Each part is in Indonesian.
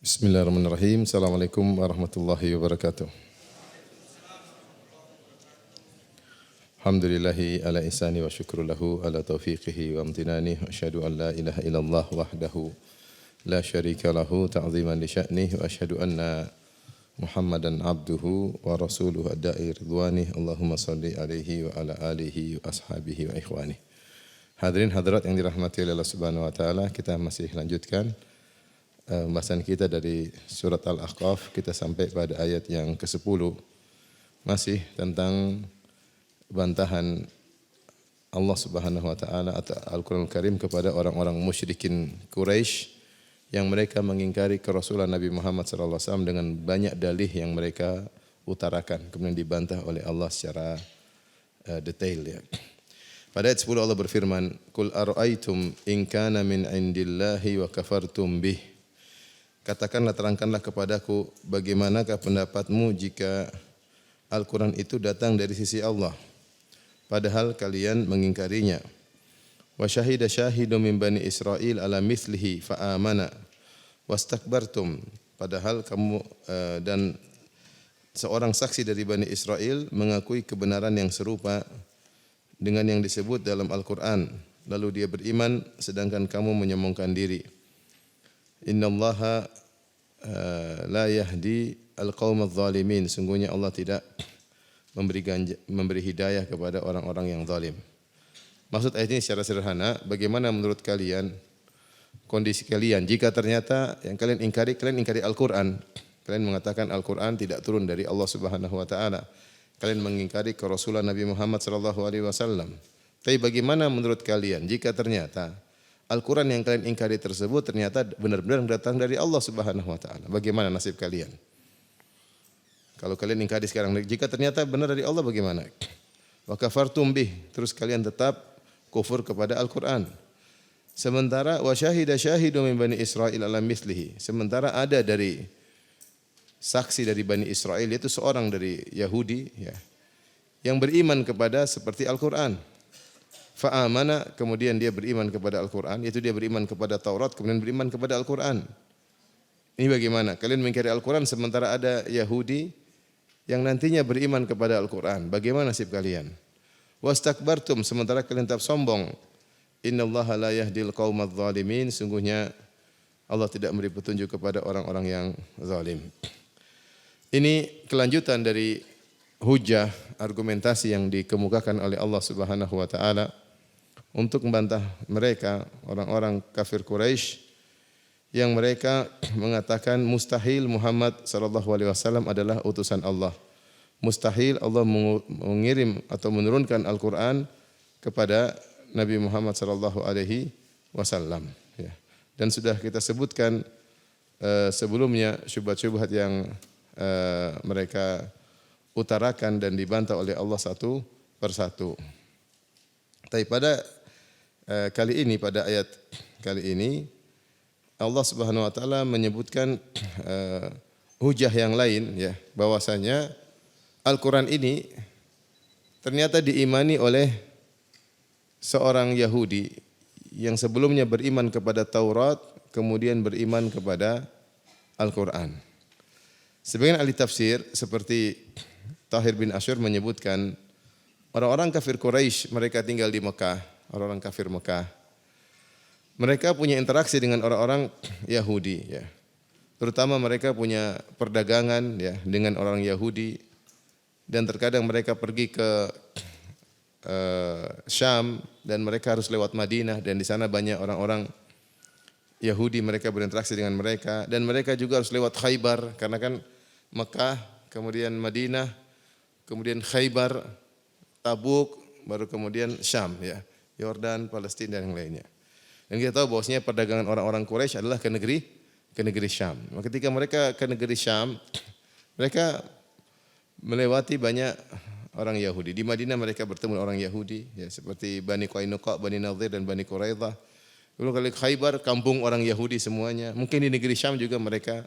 Bismillahirrahmanirrahim. Assalamualaikum warahmatullahi wabarakatuh. Alhamdulillahi ala ihsani wa syukru lahu ala taufiqihi wa amtinani wa asyhadu an la ilaha illallah wahdahu la syarika lahu ta'ziman li sya'nih wa asyhadu anna Muhammadan abduhu wa rasuluhu ad-da'i ridwanih. Allahumma salli alaihi wa ala alihi wa ashabihi wa ikhwanih. Hadirin hadirat yang dirahmati oleh Allah Subhanahu wa taala, kita masih lanjutkan pembahasan kita dari surat Al-Ahqaf. Kita sampai pada ayat yang ke-10, masih tentang bantahan Allah Subhanahu wa taala atau Al-Qur'anul Karim kepada orang-orang musyrikin Quraisy yang mereka mengingkari kerasulan Nabi Muhammad sallallahu alaihi wasallam dengan banyak dalih yang mereka utarakan, kemudian dibantah oleh Allah secara detail ya. Pada ayat 10 Allah berfirman, "Qul ara'aitum in kana min indillahi wa kafartum bih." Katakanlah, terangkanlah kepadaku, bagaimanakah pendapatmu jika Al-Quran itu datang dari sisi Allah, padahal kalian mengingkarinya. Wa syahida syahidun min bani Israil ala mithlihi fa'amana wastakbartum. Padahal kamu dan seorang saksi dari Bani Israel mengakui kebenaran yang serupa dengan yang disebut dalam Al-Quran, lalu dia beriman sedangkan kamu menyombongkan diri. Innallaha la yahdi al-qaumadz zalimin. Sungguhnya Allah tidak memberi hidayah kepada orang-orang yang zalim. Maksud ayat ini secara sederhana, bagaimana menurut kalian kondisi kalian jika ternyata yang kalian ingkari Al-Quran. Kalian mengatakan Al-Quran tidak turun dari Allah Subhanahu wa taala. Kalian mengingkari kerasulan Nabi Muhammad sallallahu alaihi wasallam. Tapi bagaimana menurut kalian jika ternyata Al-Quran yang kalian ingkari tersebut ternyata benar-benar datang dari Allah Subhanahu wa taala? Bagaimana nasib kalian? Kalau kalian ingkari sekarang, jika ternyata benar dari Allah bagaimana? Wa kafartum bih, terus kalian tetap kufur kepada Al-Quran. Sementara wa syahida syahidun min bani Israil ala mithlihi. Sementara ada dari saksi dari Bani Israel, yaitu seorang dari Yahudi ya, yang beriman kepada seperti Al-Quran. Fa'amana, kemudian dia beriman kepada Al-Quran, yaitu dia beriman kepada Taurat, kemudian beriman kepada Al-Quran. Ini bagaimana? Kalian mengingkari Al-Quran sementara ada Yahudi yang nantinya beriman kepada Al-Quran. Bagaimana nasib kalian? Wastakbartum, sementara kalian tetap sombong. Innallaha la yahdil qaumadz zalimin. Sungguhnya Allah tidak memberi petunjuk kepada orang-orang yang zalim. Ini kelanjutan dari hujah argumentasi yang dikemukakan oleh Allah Subhanahu wa taala untuk membantah mereka orang-orang kafir Quraisy yang mereka mengatakan mustahil Muhammad sallallahu alaihi wasallam adalah utusan Allah. Mustahil Allah mengirim atau menurunkan Al-Qur'an kepada Nabi Muhammad sallallahu alaihi wasallam ya. Dan sudah kita sebutkan sebelumnya syubhat-syubhat yang mereka utarakan dan dibantah oleh Allah satu persatu. Tapi pada kali ini, pada ayat kali ini Allah Subhanahu wa taala menyebutkan hujah yang lain ya, bahwasanya Al-Qur'an ini ternyata diimani oleh seorang Yahudi yang sebelumnya beriman kepada Taurat, kemudian beriman kepada Al-Qur'an. Sebagian ahli tafsir seperti Tahir bin Asyur menyebutkan orang-orang kafir Quraisy, mereka tinggal di Mekah, orang-orang kafir Mekah. Mereka punya interaksi dengan orang-orang Yahudi ya. Terutama mereka punya perdagangan ya dengan orang Yahudi, dan terkadang mereka pergi ke Syam dan mereka harus lewat Madinah, dan di sana banyak orang-orang Yahudi, mereka berinteraksi dengan mereka, dan mereka juga harus lewat Khaybar karena kan Mekah, kemudian Madinah, kemudian Khaybar, Tabuk, baru kemudian Syam ya, Yordan, Palestina dan yang lainnya. Dan kita tahu bahwasanya perdagangan orang-orang Quraisy adalah ke negeri Syam. Ketika mereka ke negeri Syam, mereka melewati banyak orang Yahudi. Di Madinah mereka bertemu orang Yahudi ya, seperti Bani Qainuqa, Bani Nadhir dan Bani Quraidah. Lalu kali Khaybar kampung orang Yahudi semuanya. Mungkin di negeri Syam juga mereka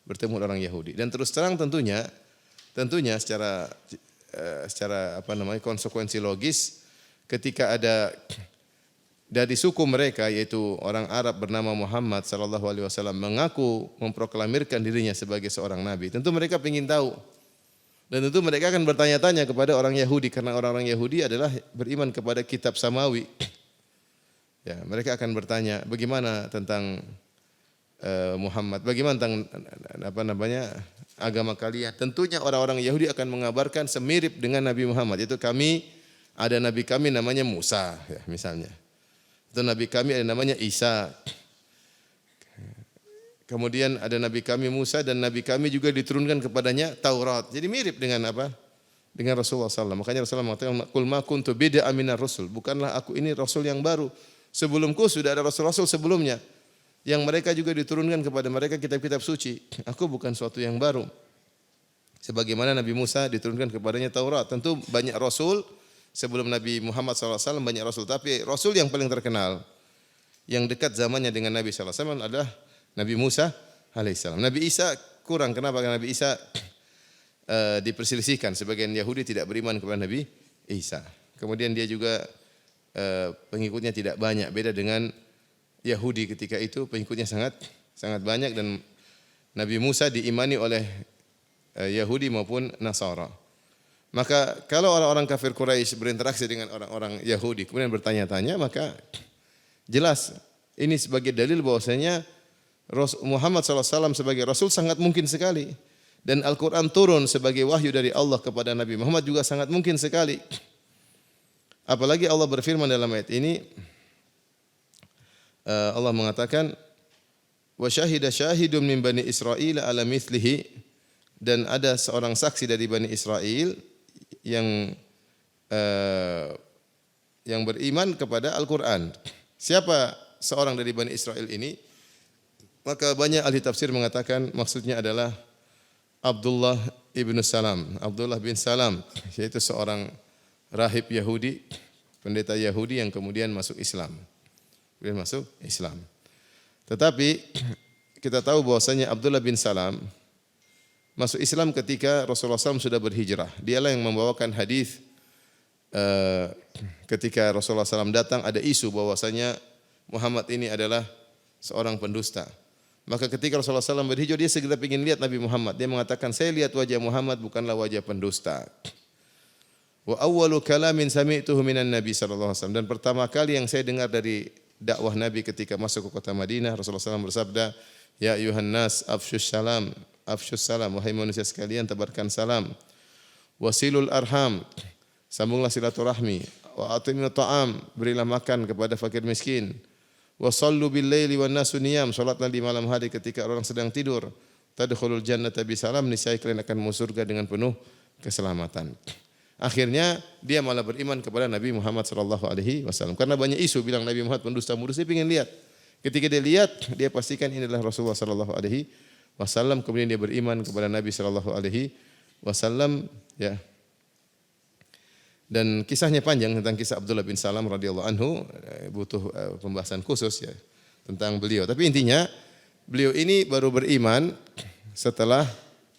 bertemu orang Yahudi. Dan terus terang tentunya secara konsekuensi logis, ketika ada dari suku mereka yaitu orang Arab bernama Muhammad sallallahu alaihi wasallam mengaku memproklamirkan dirinya sebagai seorang nabi, tentu mereka ingin tahu. Dan tentu mereka akan bertanya-tanya kepada orang Yahudi karena orang-orang Yahudi adalah beriman kepada kitab samawi. Ya, mereka akan bertanya, bagaimana tentang Muhammad? Bagaimana tentang agama kalian? Tentunya orang-orang Yahudi akan mengabarkan semirip dengan Nabi Muhammad. Itu ada nabi kami namanya Musa, ya, misalnya. Itu nabi kami ada namanya Isa. Kemudian ada nabi kami Musa dan nabi kami juga diturunkan kepadanya Taurat. Jadi mirip dengan apa? Dengan Rasulullah SAW. Makanya Rasulullah mengatakan, "Qul ma kuntu bid'an minar rusul." Bukanlah aku ini rasul yang baru. Sebelumku sudah ada rasul-rasul sebelumnya yang mereka juga diturunkan kepada mereka kitab-kitab suci. Aku bukan suatu yang baru. Sebagaimana Nabi Musa diturunkan kepadanya Taurat. Tentu banyak rasul sebelum Nabi Muhammad SAW, banyak rasul. Tapi rasul yang paling terkenal, yang dekat zamannya dengan Nabi SAW adalah Nabi Musa alaihissalam. Nabi Isa kurang. Kenapa? Karena Nabi Isa diperselisihkan. Sebagian Yahudi tidak beriman kepada Nabi Isa. Kemudian dia juga pengikutnya tidak banyak. Beda dengan Yahudi ketika itu pengikutnya sangat banyak dan Nabi Musa diimani oleh Yahudi maupun Nasara. Maka kalau orang-orang kafir Quraisy berinteraksi dengan orang-orang Yahudi kemudian bertanya-tanya, maka jelas ini sebagai dalil bahwasanya Muhammad SAW sebagai Rasul sangat mungkin sekali. Dan Al-Quran turun sebagai wahyu dari Allah kepada Nabi Muhammad juga sangat mungkin sekali. Apalagi Allah berfirman dalam ayat ini, Allah mengatakan, wa syahida syahidun min bani Israil ala mithlihi, dan ada seorang saksi dari Bani Israel yang beriman kepada Al-Quran. Siapa seorang dari Bani Israel ini? Maka banyak ahli tafsir mengatakan maksudnya adalah Abdullah ibn Salam, Abdullah bin Salam, yaitu seorang rahib Yahudi, pendeta Yahudi yang kemudian masuk Islam. Tetapi kita tahu bahwasanya Abdullah bin Salam masuk Islam ketika Rasulullah SAW sudah berhijrah. Dialah yang membawakan hadis ketika Rasulullah SAW datang ada isu bahwasanya Muhammad ini adalah seorang pendusta. Maka ketika Rasulullah SAW berhijrah, dia segera ingin lihat Nabi Muhammad. Dia mengatakan, saya lihat wajah Muhammad bukanlah wajah pendusta. Wa awwalu kalamin sami'tuhu minan Nabi sallallahu alaihi wasallam, dan pertama kali yang saya dengar dari dakwah Nabi ketika masuk ke kota Madinah, Rasulullah SAW bersabda, ya ayuhan nas afsyus salam, wahai manusia sekalian tebarkan salam. Wasilul arham, sambunglah silaturahmi. Wa atimut ta'am, berilah makan kepada fakir miskin. Wa sallu bil laili wan nasu niyam, salatlah di malam hari ketika orang sedang tidur. Tadkhulul jannata bisalam, niscaya kalian akan masuk surga dengan penuh keselamatan. Akhirnya dia malah beriman kepada Nabi Muhammad sallallahu alaihi wasallam karena banyak isu bilang Nabi Muhammad pendusta. Dia ingin lihat. Ketika dia lihat, dia pastikan ini adalah Rasulullah sallallahu alaihi wasallam. Kemudian dia beriman kepada Nabi sallallahu alaihi wasallam, ya. Dan kisahnya panjang tentang kisah Abdullah bin Salam radhiyallahu anhu, butuh pembahasan khusus ya tentang beliau. Tapi intinya beliau ini baru beriman setelah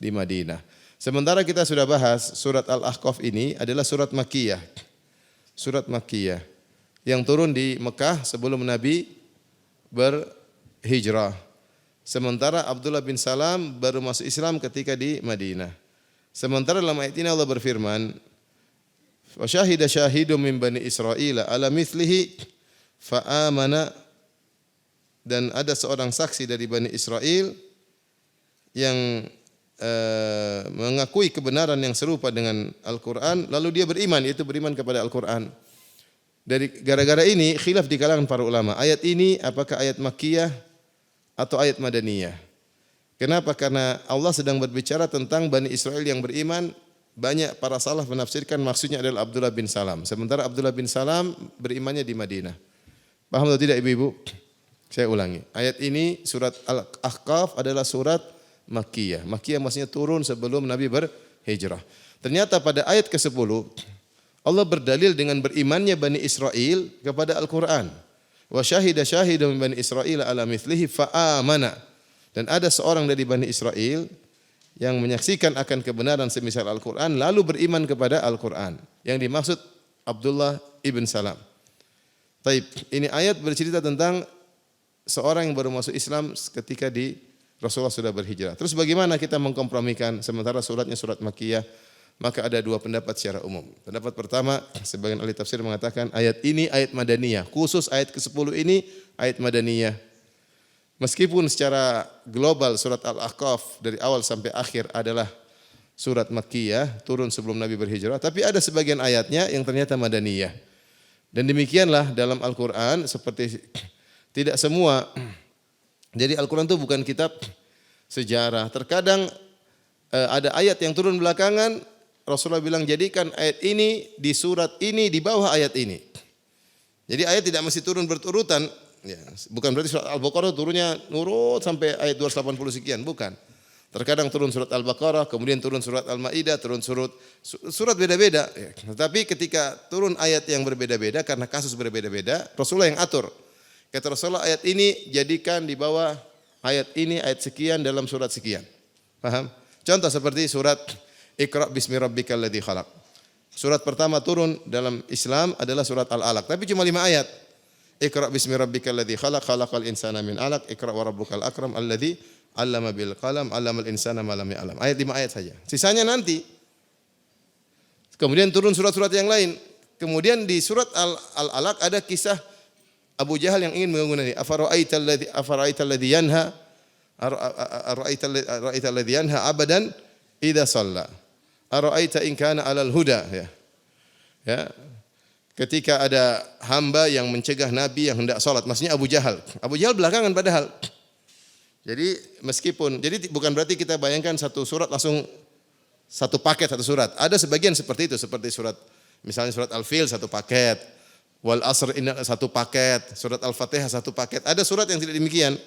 di Madinah. Sementara kita sudah bahas surat Al-Ahqaf ini adalah surat Makkiyah. Surat Makkiyah yang turun di Mekah sebelum Nabi berhijrah. Sementara Abdullah bin Salam baru masuk Islam ketika di Madinah. Sementara dalam ayat ini Allah berfirman, wa syahida syahidun min bani Israil ala mithlihi fa amana, dan ada seorang saksi dari Bani Israel yang mengakui kebenaran yang serupa dengan Al-Quran, lalu dia beriman, yaitu beriman kepada Al-Quran. Dari gara-gara ini khilaf di kalangan para ulama. Ayat ini apakah ayat Makkiyah atau ayat Madaniyah? Kenapa? Karena Allah sedang berbicara tentang Bani Israel yang beriman. Banyak para salaf menafsirkan maksudnya adalah Abdullah bin Salam. Sementara Abdullah bin Salam berimannya di Madinah. Paham atau tidak ibu-ibu? Saya ulangi. Ayat ini surat Al-Ahqaf adalah surat Makkiyah. Makkiyah maksudnya turun sebelum Nabi berhijrah. Ternyata pada ayat ke-10 Allah berdalil dengan berimannya Bani Israel kepada Al-Quran. Wa syahida syahidun min Bani Israil ala mithlihi fa amana. Dan ada seorang dari Bani Israel yang menyaksikan akan kebenaran semisal Al-Quran lalu beriman kepada Al-Quran. Yang dimaksud Abdullah ibn Salam. Taib, ini ayat bercerita tentang seorang yang baru masuk Islam ketika di Rasulullah sudah berhijrah. Terus bagaimana kita mengkompromikan sementara suratnya surat Makkiyah? Maka ada dua pendapat secara umum. Pendapat pertama, sebagian ahli tafsir mengatakan ayat ini ayat Madaniyah. Khusus ayat ke-10 ini ayat Madaniyah. Meskipun secara global surat Al-Ahqaf dari awal sampai akhir adalah surat Makkiyah, turun sebelum Nabi berhijrah. Tapi ada sebagian ayatnya yang ternyata Madaniyah. Dan demikianlah dalam Al-Quran seperti tidak semua. Jadi Al-Quran itu bukan kitab sejarah. Terkadang ada ayat yang turun belakangan, Rasulullah bilang jadikan ayat ini di surat ini di bawah ayat ini. Jadi ayat tidak mesti turun berurutan. Ya, bukan berarti surat Al-Baqarah turunnya nurut sampai ayat 280 sekian, bukan. Terkadang turun surat Al-Baqarah, kemudian turun surat Al-Maidah, turun surat beda-beda. Ya. Tetapi ketika turun ayat yang berbeda-beda karena kasus berbeda-beda, Rasulullah yang atur. Kata Rasulullah ayat ini jadikan di bawah ayat ini ayat sekian dalam surat sekian. Paham? Contoh seperti surat Iqra bismi rabbikal ladzi khalaq. Surat pertama turun dalam Islam adalah surat Al-Alaq, tapi cuma 5 ayat. Iqra bismi rabbikal ladzi khalaq, khalaqal insana min 'alaq, Iqra wa rabbukal akram alladzi 'allama bil qalam, 'allamal insana ma lam ya'lam. Ayat 5 ayat saja. Sisanya nanti. Kemudian turun surat-surat yang lain. Kemudian di surat Al-Alaq ada kisah Abu Jahal yang ingin mengganggu Nabi. Afara'aital ladzi yanha ara'aital ladzi yanha abadan idza shalla. Ara'aita in kana 'alal huda, ya. Ya. Ketika ada hamba yang mencegah Nabi yang hendak salat, maksudnya Abu Jahal. Abu Jahal belakangan padahal. Jadi bukan berarti kita bayangkan satu surat langsung satu paket satu surat. Ada sebagian seperti itu, seperti surat misalnya surat Al-Fil satu paket, Wal Asr satu paket, surat Al-Fatihah satu paket. Ada surat yang tidak demikian.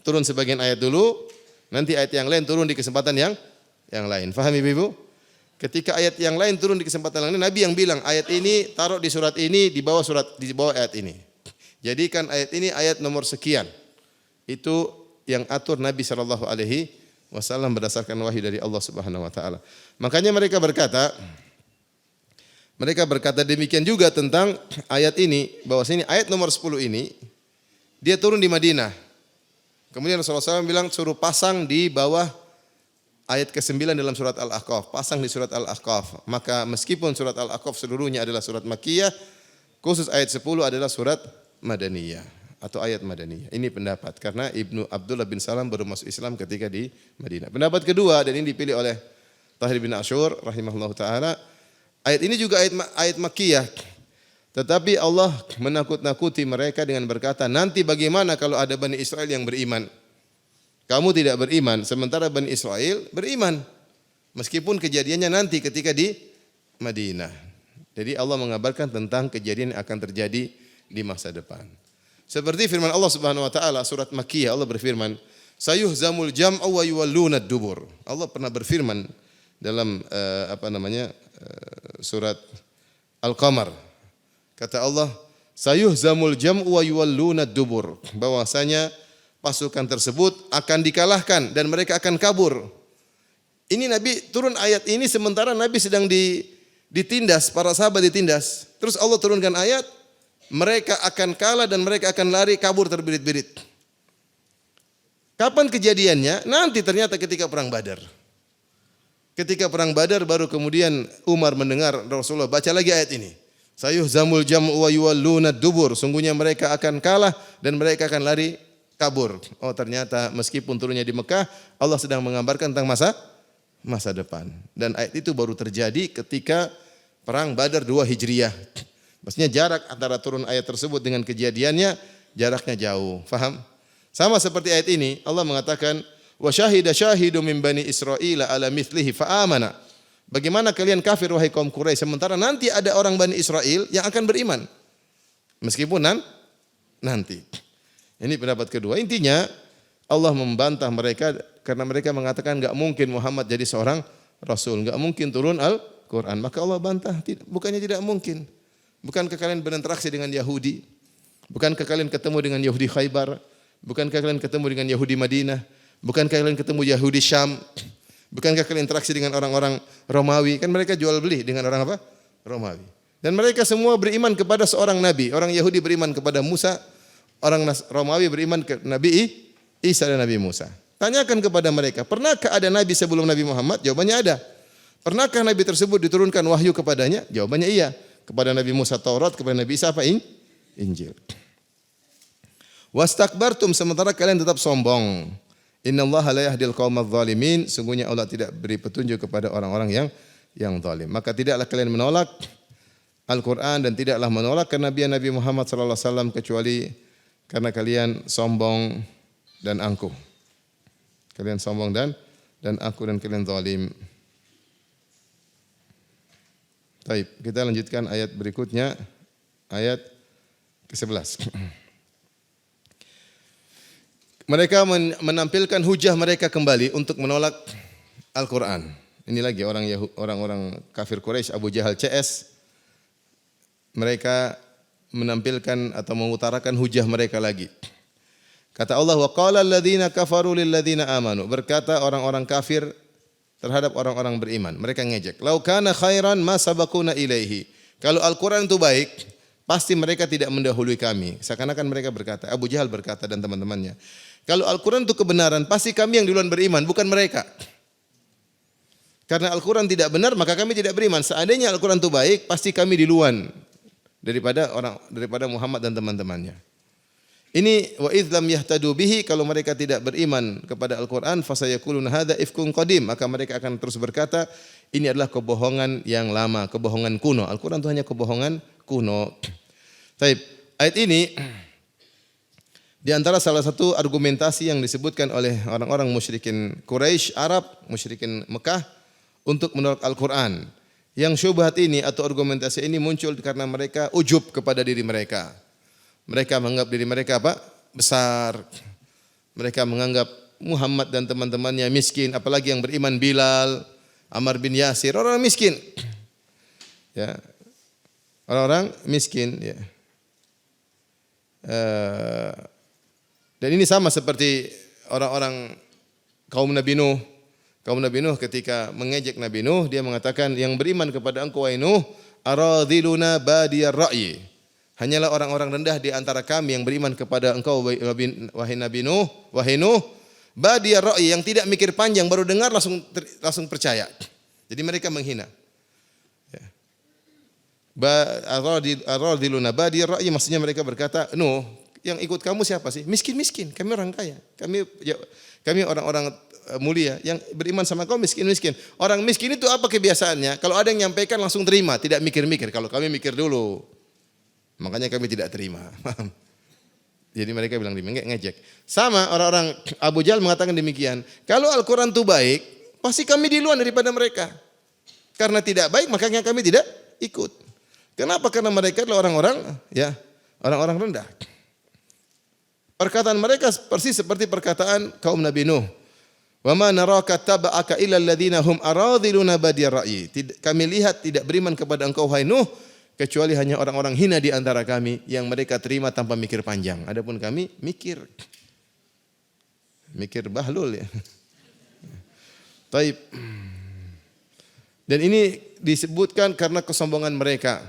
Turun sebagian ayat dulu, nanti ayat yang lain turun di kesempatan yang lain. Faham Ibu? Ketika ayat yang lain turun di kesempatan yang lain, Nabi yang bilang ayat ini taruh di surat ini di bawah ayat ini. Jadikan ayat ini ayat nomor sekian. Itu yang atur Nabi sallallahu alaihi wasallam berdasarkan wahyu dari Allah Subhanahu wa taala. Makanya mereka berkata demikian juga tentang ayat ini, bahwa sini ayat nomor 10 ini dia turun di Madinah. Kemudian Rasulullah SAW bilang suruh pasang di bawah ayat ke-9 dalam surat Al-Ahqaf, pasang di surat Al-Ahqaf. Maka meskipun surat Al-Ahqaf seluruhnya adalah surat Makkiyah, khusus ayat 10 adalah surat Madaniyah atau ayat Madaniyah. Ini pendapat karena Ibnu Abdullah bin Salam baru masuk Islam ketika di Madinah. Pendapat kedua, dan ini dipilih oleh Tahir bin Ashur rahimahullah ta'ala, ayat ini juga ayat Makkiyah. Tetapi Allah menakut-nakuti mereka dengan berkata, nanti bagaimana kalau ada Bani Israel yang beriman? Kamu tidak beriman, sementara Bani Israel beriman. Meskipun kejadiannya nanti ketika di Madinah. Jadi Allah mengabarkan tentang kejadian yang akan terjadi di masa depan. Seperti firman Allah Subhanahu wa taala surat Makkiyah, Allah berfirman, sayuhzamul jam'u wa yuwalluna ad-dubur. Allah pernah berfirman dalam surat Al-Qamar. Kata Allah, sayuhzamul jam'u wa yuwalluna ad-dubur. Bahwasanya pasukan tersebut akan dikalahkan dan mereka akan kabur. Ini Nabi turun ayat ini sementara Nabi sedang ditindas, para sahabat ditindas. Terus Allah turunkan ayat, mereka akan kalah dan mereka akan lari kabur terbirit-birit. Kapan kejadiannya? Nanti ternyata ketika perang Badar. Ketika perang Badar baru kemudian Umar mendengar Rasulullah baca lagi ayat ini. Sayuhzamul jam'u wa yuwalluna ad-dubur. Sungguhnya mereka akan kalah dan mereka akan lari kabur. Oh ternyata meskipun turunnya di Mekah, Allah sedang menggambarkan tentang masa depan. Dan ayat itu baru terjadi ketika perang Badar 2 Hijriah. Maksudnya jarak antara turun ayat tersebut dengan kejadiannya jaraknya jauh. Faham? Sama seperti ayat ini, Allah mengatakan, wa syahida syahidu min bani Israila ala mithlihi fa amana. Bagaimana kalian kafir wahai kaum Quraisy sementara nanti ada orang Bani Israel yang akan beriman. Meskipun nanti. Ini pendapat kedua. Intinya Allah membantah mereka karena mereka mengatakan enggak mungkin Muhammad jadi seorang rasul, enggak mungkin turun Al-Qur'an. Maka Allah bantah, bukannya tidak mungkin. Bukankah kalian berinteraksi dengan Yahudi? Bukankah kalian ketemu dengan Yahudi Khaybar? Bukankah kalian ketemu dengan Yahudi Madinah? Bukankah kalian ketemu Yahudi Syam? Bukankah kalian interaksi dengan orang-orang Romawi? Kan mereka jual beli dengan orang apa? Romawi. Dan mereka semua beriman kepada seorang nabi. Orang Yahudi beriman kepada Musa, orang Romawi beriman ke Nabi Isa dan Nabi Musa. Tanyakan kepada mereka, pernahkah ada nabi sebelum Nabi Muhammad? Jawabannya ada. Pernahkah nabi tersebut diturunkan wahyu kepadanya? Jawabannya iya. Kepada Nabi Musa Taurat, kepada Nabi Isa apa? Injil. Wastakbartum, sementara kalian tetap sombong. Innallaha la yahdil qaumadz zalimin, sungguhnya Allah tidak beri petunjuk kepada orang-orang yang zalim. Maka tidaklah kalian menolak Al-Qur'an dan tidaklah menolak kenabian Nabi Muhammad sallallahu alaihi wasallam kecuali karena kalian sombong dan angkuh. Kalian sombong dan angkuh dan kalian zalim. Baik, kita lanjutkan ayat berikutnya, ayat ke-11. Mereka menampilkan hujah mereka kembali untuk menolak Al-Quran. Ini lagi orang-orang kafir Quraisy, Abu Jahal CS. Mereka menampilkan atau mengutarakan hujah mereka lagi. Kata Allah, wa qala alladziina kafaru lil ladziina aamanu. Berkata orang-orang kafir terhadap orang-orang beriman. Mereka ngejek. Lau kana khairan ma sabaquna ilaihi. Kalau Al-Quran itu baik, pasti mereka tidak mendahului kami. Seakan-akan mereka berkata, Abu Jahal berkata dan teman-temannya, kalau Al-Quran itu kebenaran, pasti kami yang duluan beriman, bukan mereka. Karena Al-Quran tidak benar, maka kami tidak beriman. Seandainya Al-Quran itu baik, pasti kami duluan daripada Muhammad dan teman-temannya. Ini wa idz lam yahtadu bihi, kalau mereka tidak beriman kepada Al-Quran, fasayaquluna hadza ifkun qadim, maka mereka akan terus berkata, ini adalah kebohongan yang lama, kebohongan kuno. Al-Quran itu hanya kebohongan kuno. Baik, ayat ini di antara salah satu argumentasi yang disebutkan oleh orang-orang musyrikin Quraisy, Arab, musyrikin Mekah untuk menolak Al-Quran. Yang syubhat ini atau argumentasi ini muncul karena mereka ujub kepada diri mereka. Mereka menganggap diri mereka apa? Besar. Mereka menganggap Muhammad dan teman-temannya miskin, apalagi yang beriman Bilal, Ammar bin Yasir, orang miskin. Ya. Orang-orang miskin, ya. Dan ini sama seperti orang-orang kaum Nabi Nuh. Kaum Nabi Nuh ketika mengejek Nabi Nuh, dia mengatakan, yang beriman kepada engkau wahai Nuh, aradhiluna badiyar ra'yi. Hanyalah orang-orang rendah di antara kami yang beriman kepada engkau wahai Nabi Nuh, wahai Nuh, badiyar ra'yi, yang tidak mikir panjang, baru dengar langsung percaya. Jadi mereka menghina. Ya. Aradhiluna badiyar ra'yi, maksudnya mereka berkata, Nuh, yang ikut kamu siapa sih? Miskin-miskin, kami orang kaya. Kami orang-orang mulia, yang beriman sama kau miskin-miskin. Orang miskin itu apa kebiasaannya? Kalau ada yang nyampaikan langsung terima, tidak mikir-mikir. Kalau kami mikir dulu, makanya kami tidak terima. Jadi mereka bilang ngejek. Sama orang-orang Abu Jahal mengatakan demikian. Kalau Al-Quran itu baik, pasti kami duluan daripada mereka. Karena tidak baik, makanya kami tidak ikut. Kenapa? Karena mereka adalah orang-orang rendah. Perkataan mereka persis seperti perkataan kaum Nabi Nuh. Wa ma naraka taba'aka illa alladziina hum aradhiluna badiyar ra'yi. Kami lihat tidak beriman kepada engkau wahai Nuh kecuali hanya orang-orang hina di antara kami yang mereka terima tanpa mikir panjang. Adapun kami mikir bahlul ya. Taib. Dan ini disebutkan karena kesombongan mereka.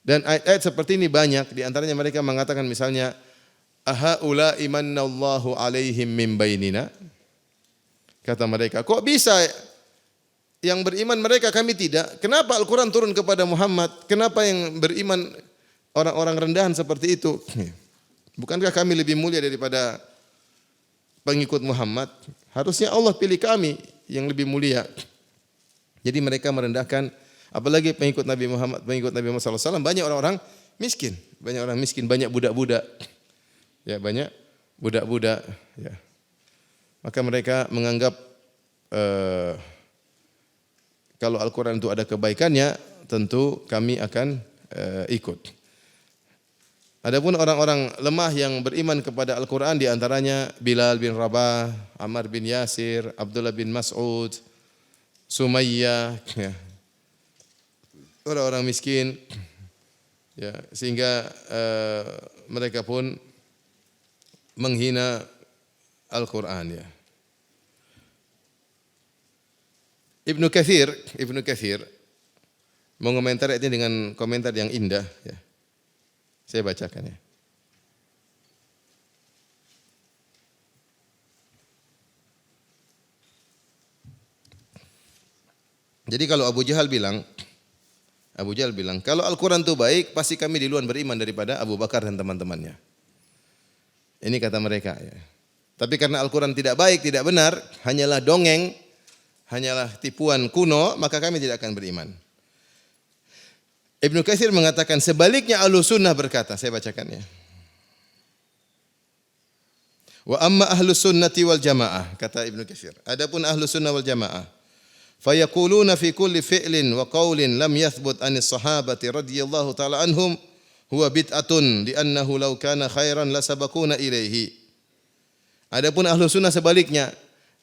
Dan ayat-ayat seperti ini banyak, di antaranya mereka mengatakan misalnya ahaula imannallahu alaihim min bainina. Kata mereka, kok bisa yang beriman mereka kami tidak? Kenapa Al-Quran turun kepada Muhammad? Kenapa yang beriman orang-orang rendahan seperti itu? Bukankah kami lebih mulia daripada pengikut Muhammad? Harusnya Allah pilih kami yang lebih mulia. Jadi mereka merendahkan, apalagi pengikut Nabi Muhammad SAW, banyak orang-orang miskin, banyak budak-budak. Ya, banyak budak-budak, ya. Maka mereka menganggap kalau Al-Quran itu ada kebaikannya, tentu kami akan ikut. Adapun orang-orang lemah yang beriman kepada Al-Quran, di antaranya Bilal bin Rabah, Ammar bin Yasir, Abdullah bin Mas'ud, Sumayyah, ya. Orang-orang miskin, ya, sehingga mereka pun menghina Al-Quran, ya. Ibnu Katsir Mau komentar ini dengan komentar yang indah ya. Saya bacakan ya. Jadi kalau Abu Jahal bilang, kalau Al-Quran itu baik, pasti kami duluan beriman daripada Abu Bakar dan teman-temannya. Ini kata mereka ya. Tapi karena Al-Quran tidak baik, tidak benar, hanyalah dongeng, hanyalah tipuan kuno, maka kami tidak akan beriman. Ibnu Katsir mengatakan sebaliknya Ahlus Sunnah berkata, saya bacakan ya. Wa amma Ahlus Sunnati wal Jamaah, kata Ibnu Katsir. Adapun Ahlus Sunnah wal Jamaah, fayaquluna fi kulli fi'lin wa qawlin lam yathbut anis sahabati radhiyallahu ta'ala anhum huwa bid'atun li'annahu law kana khairan lasabaquna ilaihi. Adapun Ahlus Sunnah sebaliknya,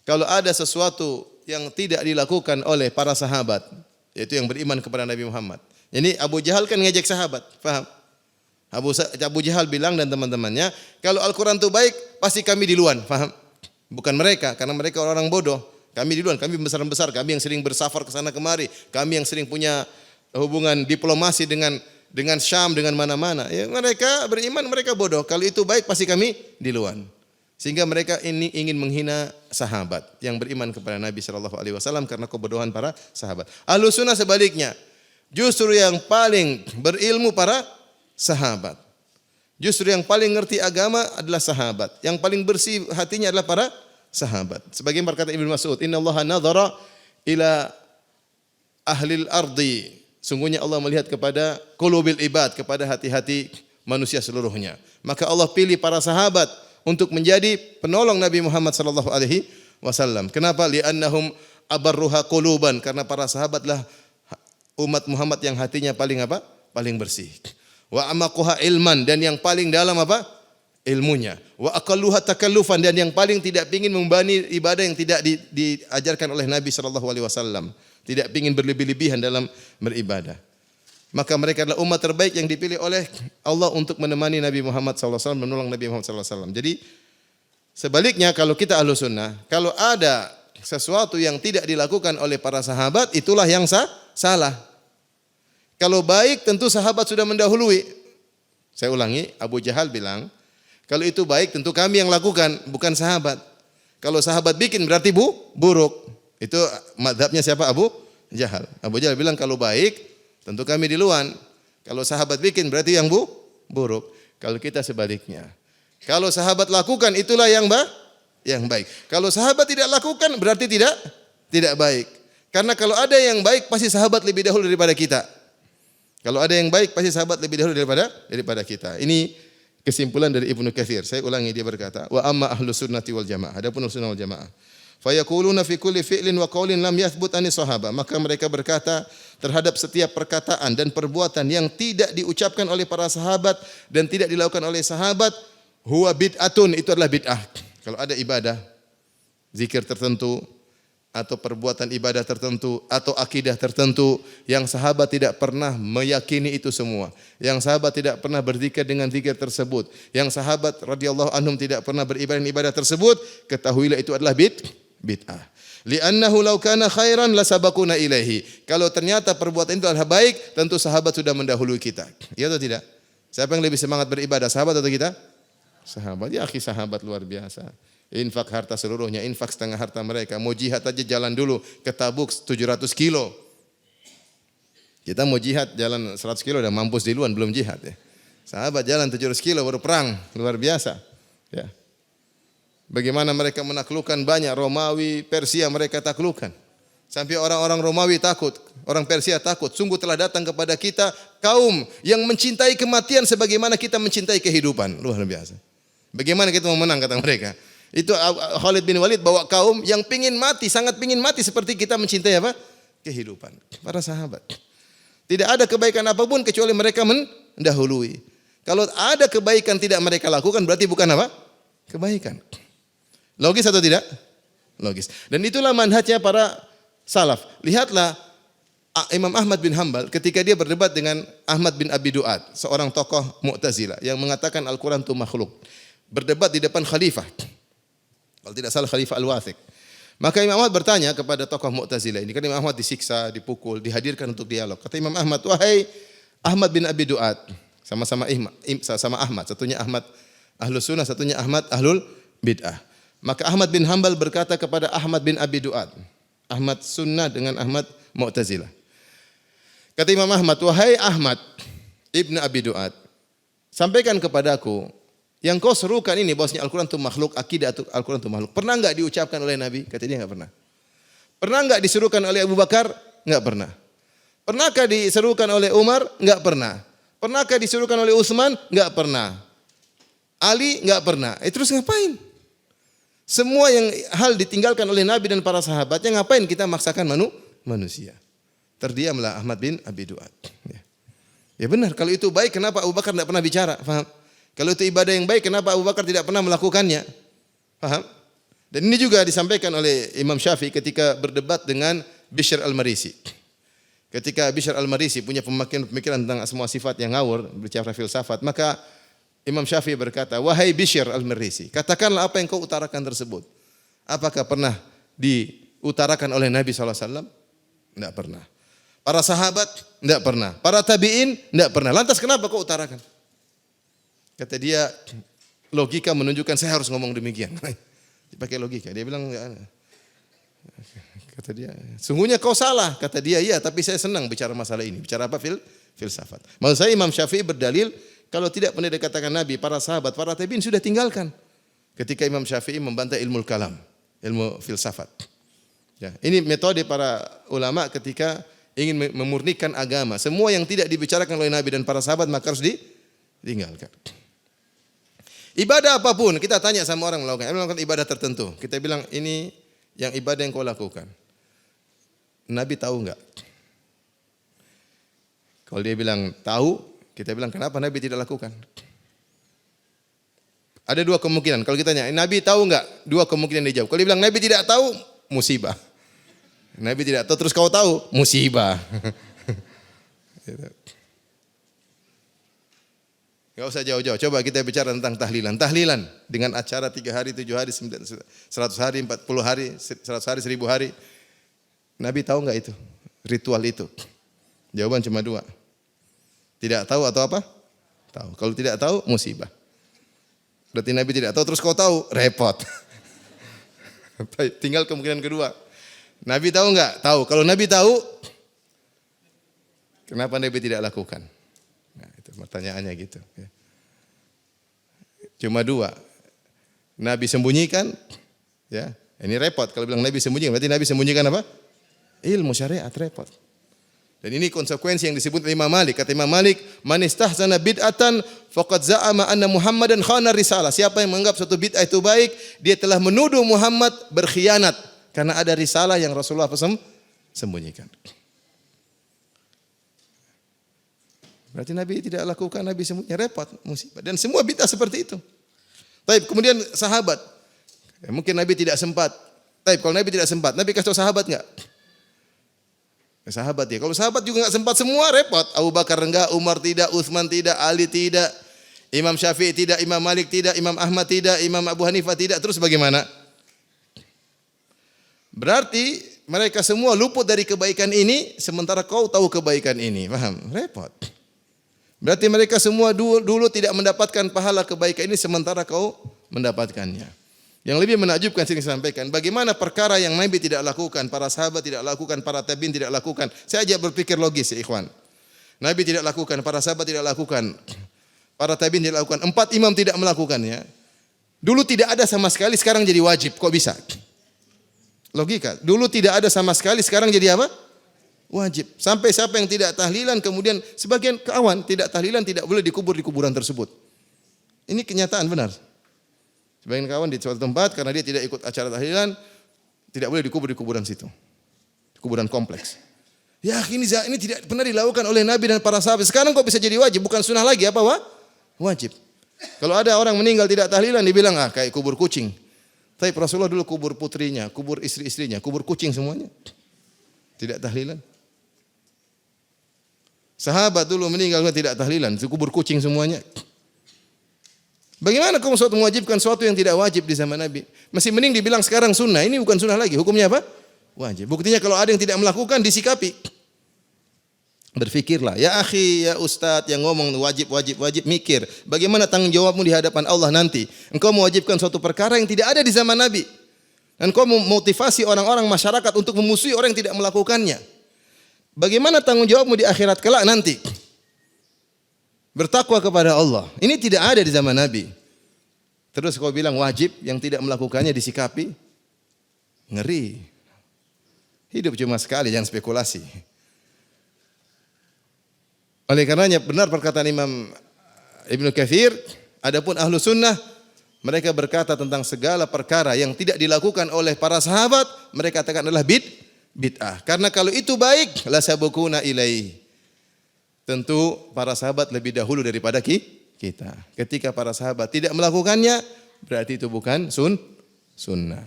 kalau ada sesuatu yang tidak dilakukan oleh para sahabat, yaitu yang beriman kepada Nabi Muhammad. Ini Abu Jahal kan ngejek sahabat, paham? Abu Jahal bilang dan teman-temannya, kalau Al-Quran itu baik, pasti kami duluan, paham? Bukan mereka, karena mereka orang bodoh. Kami duluan, kami besar-besar, kami yang sering bersafar ke sana kemari, kami yang sering punya hubungan diplomasi dengan Syam, dengan mana-mana. Ya, mereka beriman, mereka bodoh. Kalau itu baik, pasti kami duluan. Sehingga mereka ini ingin menghina sahabat yang beriman kepada Nabi SAW karena kebodohan para sahabat. Ahlus Sunnah sebaliknya, justru yang paling berilmu para sahabat. Justru yang paling ngerti agama adalah sahabat. Yang paling bersih hatinya adalah para sahabat. Sebagian berkata Ibnu Mas'ud, "Innallaha nadhara ila ahlil ardi." Sungguhnya Allah melihat kepada qulubil ibad, kepada hati-hati manusia seluruhnya. Maka Allah pilih para sahabat untuk menjadi penolong Nabi Muhammad sallallahu alaihi wasallam. Kenapa? Li'annahum abarruha quluban, karena para sahabatlah umat Muhammad yang hatinya paling apa? Paling bersih. Wa amaquha ilman, dan yang paling dalam apa? Ilmunya. Wa aqalluha takallufan, dan yang paling tidak pingin membebani ibadah yang tidak diajarkan oleh Nabi sallallahu alaihi wasallam. Tidak pingin berlebih-lebihan dalam beribadah. Maka mereka adalah umat terbaik yang dipilih oleh Allah untuk menemani Nabi Muhammad SAW, menolong Nabi Muhammad SAW. Jadi sebaliknya kalau kita Ahlus Sunnah, kalau ada sesuatu yang tidak dilakukan oleh para sahabat, itulah yang salah. Kalau baik tentu sahabat sudah mendahului. Saya ulangi, Abu Jahal bilang, kalau itu baik tentu kami yang lakukan, bukan sahabat. Kalau sahabat bikin berarti buruk. Itu mazhabnya siapa? Abu Jahal. Abu Jahal bilang kalau baik tentu kami duluan. Kalau sahabat bikin berarti yang buruk. Kalau kita sebaliknya. Kalau sahabat lakukan itulah yang baik. Kalau sahabat tidak lakukan berarti tidak baik. Karena kalau ada yang baik pasti sahabat lebih dahulu daripada kita. Kalau ada yang baik pasti sahabat lebih dahulu daripada kita. Ini kesimpulan dari Ibnu Katsir. Saya ulangi, dia berkata, wa amma ahlus sunnati wal jamaah. Adapun ahlus sunnah wal jamaah, fayaquluna fi kulli fi'lin wa qaulin lam yathbut anis sahabah. Maka mereka berkata terhadap setiap perkataan dan perbuatan yang tidak diucapkan oleh para sahabat dan tidak dilakukan oleh sahabat, huwa bid'atun, itu adalah bid'ah. Kalau ada ibadah, zikir tertentu atau perbuatan ibadah tertentu atau akidah tertentu yang sahabat tidak pernah meyakini itu semua, yang sahabat tidak pernah berzikir dengan zikir tersebut, yang sahabat radhiyallahu anhum tidak pernah beribadah tersebut, ketahuilah itu adalah bid'ah. Li'annahu law kana khairan lasabaquna ilaihi. Kalau ternyata perbuatan itu adalah baik, tentu sahabat sudah mendahului kita. Iya atau tidak? Siapa yang lebih semangat beribadah, sahabat atau kita? Sahabat. Ya akhi, sahabat luar biasa. Infak harta seluruhnya, infak setengah harta mereka. Mau jihad aja jalan dulu ke Tabuk 700 kilo. Kita mau jihad jalan 100 kilo udah mampus duluan, belum jihad ya. Sahabat jalan 700 kilo baru perang, luar biasa. Ya. Bagaimana mereka menaklukkan banyak Romawi, Persia mereka taklukkan. Sampai orang-orang Romawi takut, orang Persia takut. Sungguh telah datang kepada kita kaum yang mencintai kematian sebagaimana kita mencintai kehidupan. Luar biasa. Bagaimana kita mau menang kata mereka. Itu Khalid bin Walid bawa kaum yang pingin mati, sangat pingin mati seperti kita mencintai apa? Kehidupan. Para sahabat. Tidak ada kebaikan apapun kecuali mereka mendahului. Kalau ada kebaikan tidak mereka lakukan berarti bukan apa? Kebaikan. Logis atau tidak? Logis. Dan itulah manhajnya para salaf. Lihatlah Imam Ahmad bin Hanbal ketika dia berdebat dengan Ahmad bin Abi Du'ad, seorang tokoh Mu'tazilah yang mengatakan Al-Quran itu makhluk. Berdebat di depan khalifah. Kalau tidak salah Khalifah Al-Wathiq. Maka Imam Ahmad bertanya kepada tokoh Mu'tazilah ini, kan Imam Ahmad disiksa, dipukul, dihadirkan untuk dialog. Kata Imam Ahmad, wahai Ahmad bin Abi Duat, sama-sama Ahmad, satunya Ahmad Ahlus Sunnah, satunya Ahmad Ahlul Bid'ah. Maka Ahmad bin Hanbal berkata kepada Ahmad bin Abi Duat, Ahmad Sunnah dengan Ahmad Mu'tazilah. Kata Imam Ahmad, wahai Ahmad ibn Abi Duat, sampaikan kepadaku yang kau serukan ini bahwasanya Al-Quran itu makhluk, akidah Al-Quran itu makhluk. Pernah enggak diucapkan oleh Nabi? Kata dia enggak pernah. Pernah enggak diserukan oleh Abu Bakar? Enggak pernah. Pernahkah diserukan oleh Umar? Enggak pernah. Pernahkah diserukan oleh Utsman? Enggak pernah. Ali? Enggak pernah. Terus ngapain? Semua yang hal ditinggalkan oleh Nabi dan para sahabatnya, ngapain kita maksakan manusia? Terdiamlah Ahmad bin Abi Duat. Ya benar, kalau itu baik kenapa Abu Bakar tidak pernah bicara? Faham? Kalau itu ibadah yang baik, kenapa Abu Bakar tidak pernah melakukannya? Paham? Dan ini juga disampaikan oleh Imam Syafi'i ketika berdebat dengan Bishr al-Marisi. Ketika Bishr al-Marisi punya pemikiran tentang semua sifat yang ngawur, berbicara filsafat, maka Imam Syafi'i berkata, wahai Bishr al-Marisi, katakanlah apa yang kau utarakan tersebut. Apakah pernah diutarakan oleh Nabi SAW? Tidak pernah. Para sahabat? Tidak pernah. Para tabi'in? Tidak pernah. Lantas kenapa kau utarakan? Kata dia, logika menunjukkan saya harus ngomong demikian. Dipakai logika. Dia bilang, kata dia, sungguhnya kau salah. Kata dia, iya, tapi saya senang bicara masalah ini. Bicara apa? Filsafat. Maksud saya Imam Syafi'i berdalil, kalau tidak pernah dikatakan Nabi, para sahabat, para tabi'in sudah tinggalkan. Ketika Imam Syafi'i membantah ilmu kalam, ilmu filsafat. Ya, ini metode para ulama ketika ingin memurnikan agama. Semua yang tidak dibicarakan oleh Nabi dan para sahabat maka harus ditinggalkan. Ibadah apapun, kita tanya sama orang melakukan ibadah tertentu. Kita bilang, ini yang ibadah yang kau lakukan. Nabi tahu enggak? Kalau dia bilang tahu, kita bilang kenapa Nabi tidak lakukan? Ada dua kemungkinan. Kalau kita tanya, Nabi tahu enggak? Dua kemungkinan dijawab. Kalau dia bilang Nabi tidak tahu, musibah. Nabi tidak tahu, terus kau tahu, musibah. Enggak usah jauh-jauh. Coba kita bicara tentang tahlilan. Tahlilan dengan acara 3 hari, 7 hari, 100 hari, 40 hari, 100 hari, 1000 hari. Nabi tahu enggak itu? Ritual itu. Jawaban cuma 2. Tidak tahu atau apa? Tahu. Kalau tidak tahu, musibah. Berarti Nabi tidak tahu, terus kau tahu, repot. Tinggal kemungkinan kedua. Nabi tahu enggak? Tahu. Kalau Nabi tahu, kenapa Nabi tidak lakukan? Nah, itu pertanyaannya gitu. Cuma 2. Nabi sembunyikan, ya. Ini repot. Kalau bilang Nabi sembunyikan, berarti Nabi sembunyikan apa? Ilmu syariat, repot. Dan ini konsekuensi yang disebut Imam Malik. Kata Imam Malik, man istahsana bid'atan faqad za'ama anna Muhammadan khana risalah. Siapa yang menganggap suatu bid'ah itu baik, dia telah menuduh Muhammad berkhianat karena ada risalah yang Rasulullah sembunyikan. Berarti Nabi tidak lakukan, Nabi sembunyikan, repot, musibah. Dan semua bid'ah seperti itu. Taib, kemudian sahabat. Ya, mungkin Nabi tidak sempat. Taib, kalau Nabi tidak sempat, Nabi kasih tahu sahabat enggak? Sahabat ya. Kalau sahabat juga enggak sempat, semua repot. Abu Bakar enggak, Umar tidak, Utsman tidak, Ali tidak, Imam Syafi'i tidak, Imam Malik tidak, Imam Ahmad tidak, Imam Abu Hanifah tidak. Terus bagaimana? Berarti mereka semua luput dari kebaikan ini, sementara kau tahu kebaikan ini. Paham? Repot. Berarti mereka semua dulu tidak mendapatkan pahala kebaikan ini, sementara kau mendapatkannya. Yang lebih menakjubkan sering sampaikan, bagaimana perkara yang Nabi tidak lakukan, para sahabat tidak lakukan, para tabi'in tidak lakukan. Saya ajak berpikir logis ya ikhwan. Nabi tidak lakukan, para sahabat tidak lakukan, para tabi'in tidak lakukan, 4 imam tidak melakukannya. Dulu tidak ada sama sekali, sekarang jadi wajib. Kok bisa? Logika. Dulu tidak ada sama sekali, sekarang jadi apa? Wajib. Sampai siapa yang tidak tahlilan, kemudian sebagian kawan tidak tahlilan, tidak boleh dikubur di kuburan tersebut. Ini kenyataan benar. Sebagian kawan di suatu tempat karena dia tidak ikut acara tahlilan, tidak boleh dikubur di kuburan situ. Kuburan kompleks. Ya, ini tidak pernah dilakukan oleh Nabi dan para sahabat. Sekarang kok bisa jadi wajib? Bukan sunnah lagi, apa wajib. Kalau ada orang meninggal tidak tahlilan, dibilang kayak kubur kucing. Tapi Rasulullah dulu kubur putrinya, kubur istri-istrinya, kubur kucing semuanya. Tidak tahlilan. Sahabat dulu meninggal tidak tahlilan, kubur kucing semuanya. Bagaimana kamu suatu mewajibkan sesuatu yang tidak wajib di zaman Nabi? Masih mending dibilang sekarang sunnah. Ini bukan sunnah lagi. Hukumnya apa? Wajib. Buktinya kalau ada yang tidak melakukan disikapi. Berfikirlah, ya akhi, ya ustadz yang ngomong wajib, mikir. Bagaimana tanggung jawabmu di hadapan Allah nanti? Engkau mewajibkan suatu perkara yang tidak ada di zaman Nabi. Dan engkau memotivasi orang-orang masyarakat untuk memusuhi orang yang tidak melakukannya. Bagaimana tanggung jawabmu di akhirat kelak nanti? Bertakwa kepada Allah. Ini tidak ada di zaman Nabi. Terus kau bilang wajib, yang tidak melakukannya disikapi. Ngeri. Hidup cuma sekali, jangan spekulasi. Oleh karenanya benar perkataan Imam Ibnu Katsir, adapun ahlu sunnah mereka berkata tentang segala perkara yang tidak dilakukan oleh para sahabat, mereka katakan adalah bid'ah. Karena kalau itu baik, la sabukuna ilaihi. Tentu para sahabat lebih dahulu daripada kita. Ketika para sahabat tidak melakukannya, berarti itu bukan sunnah.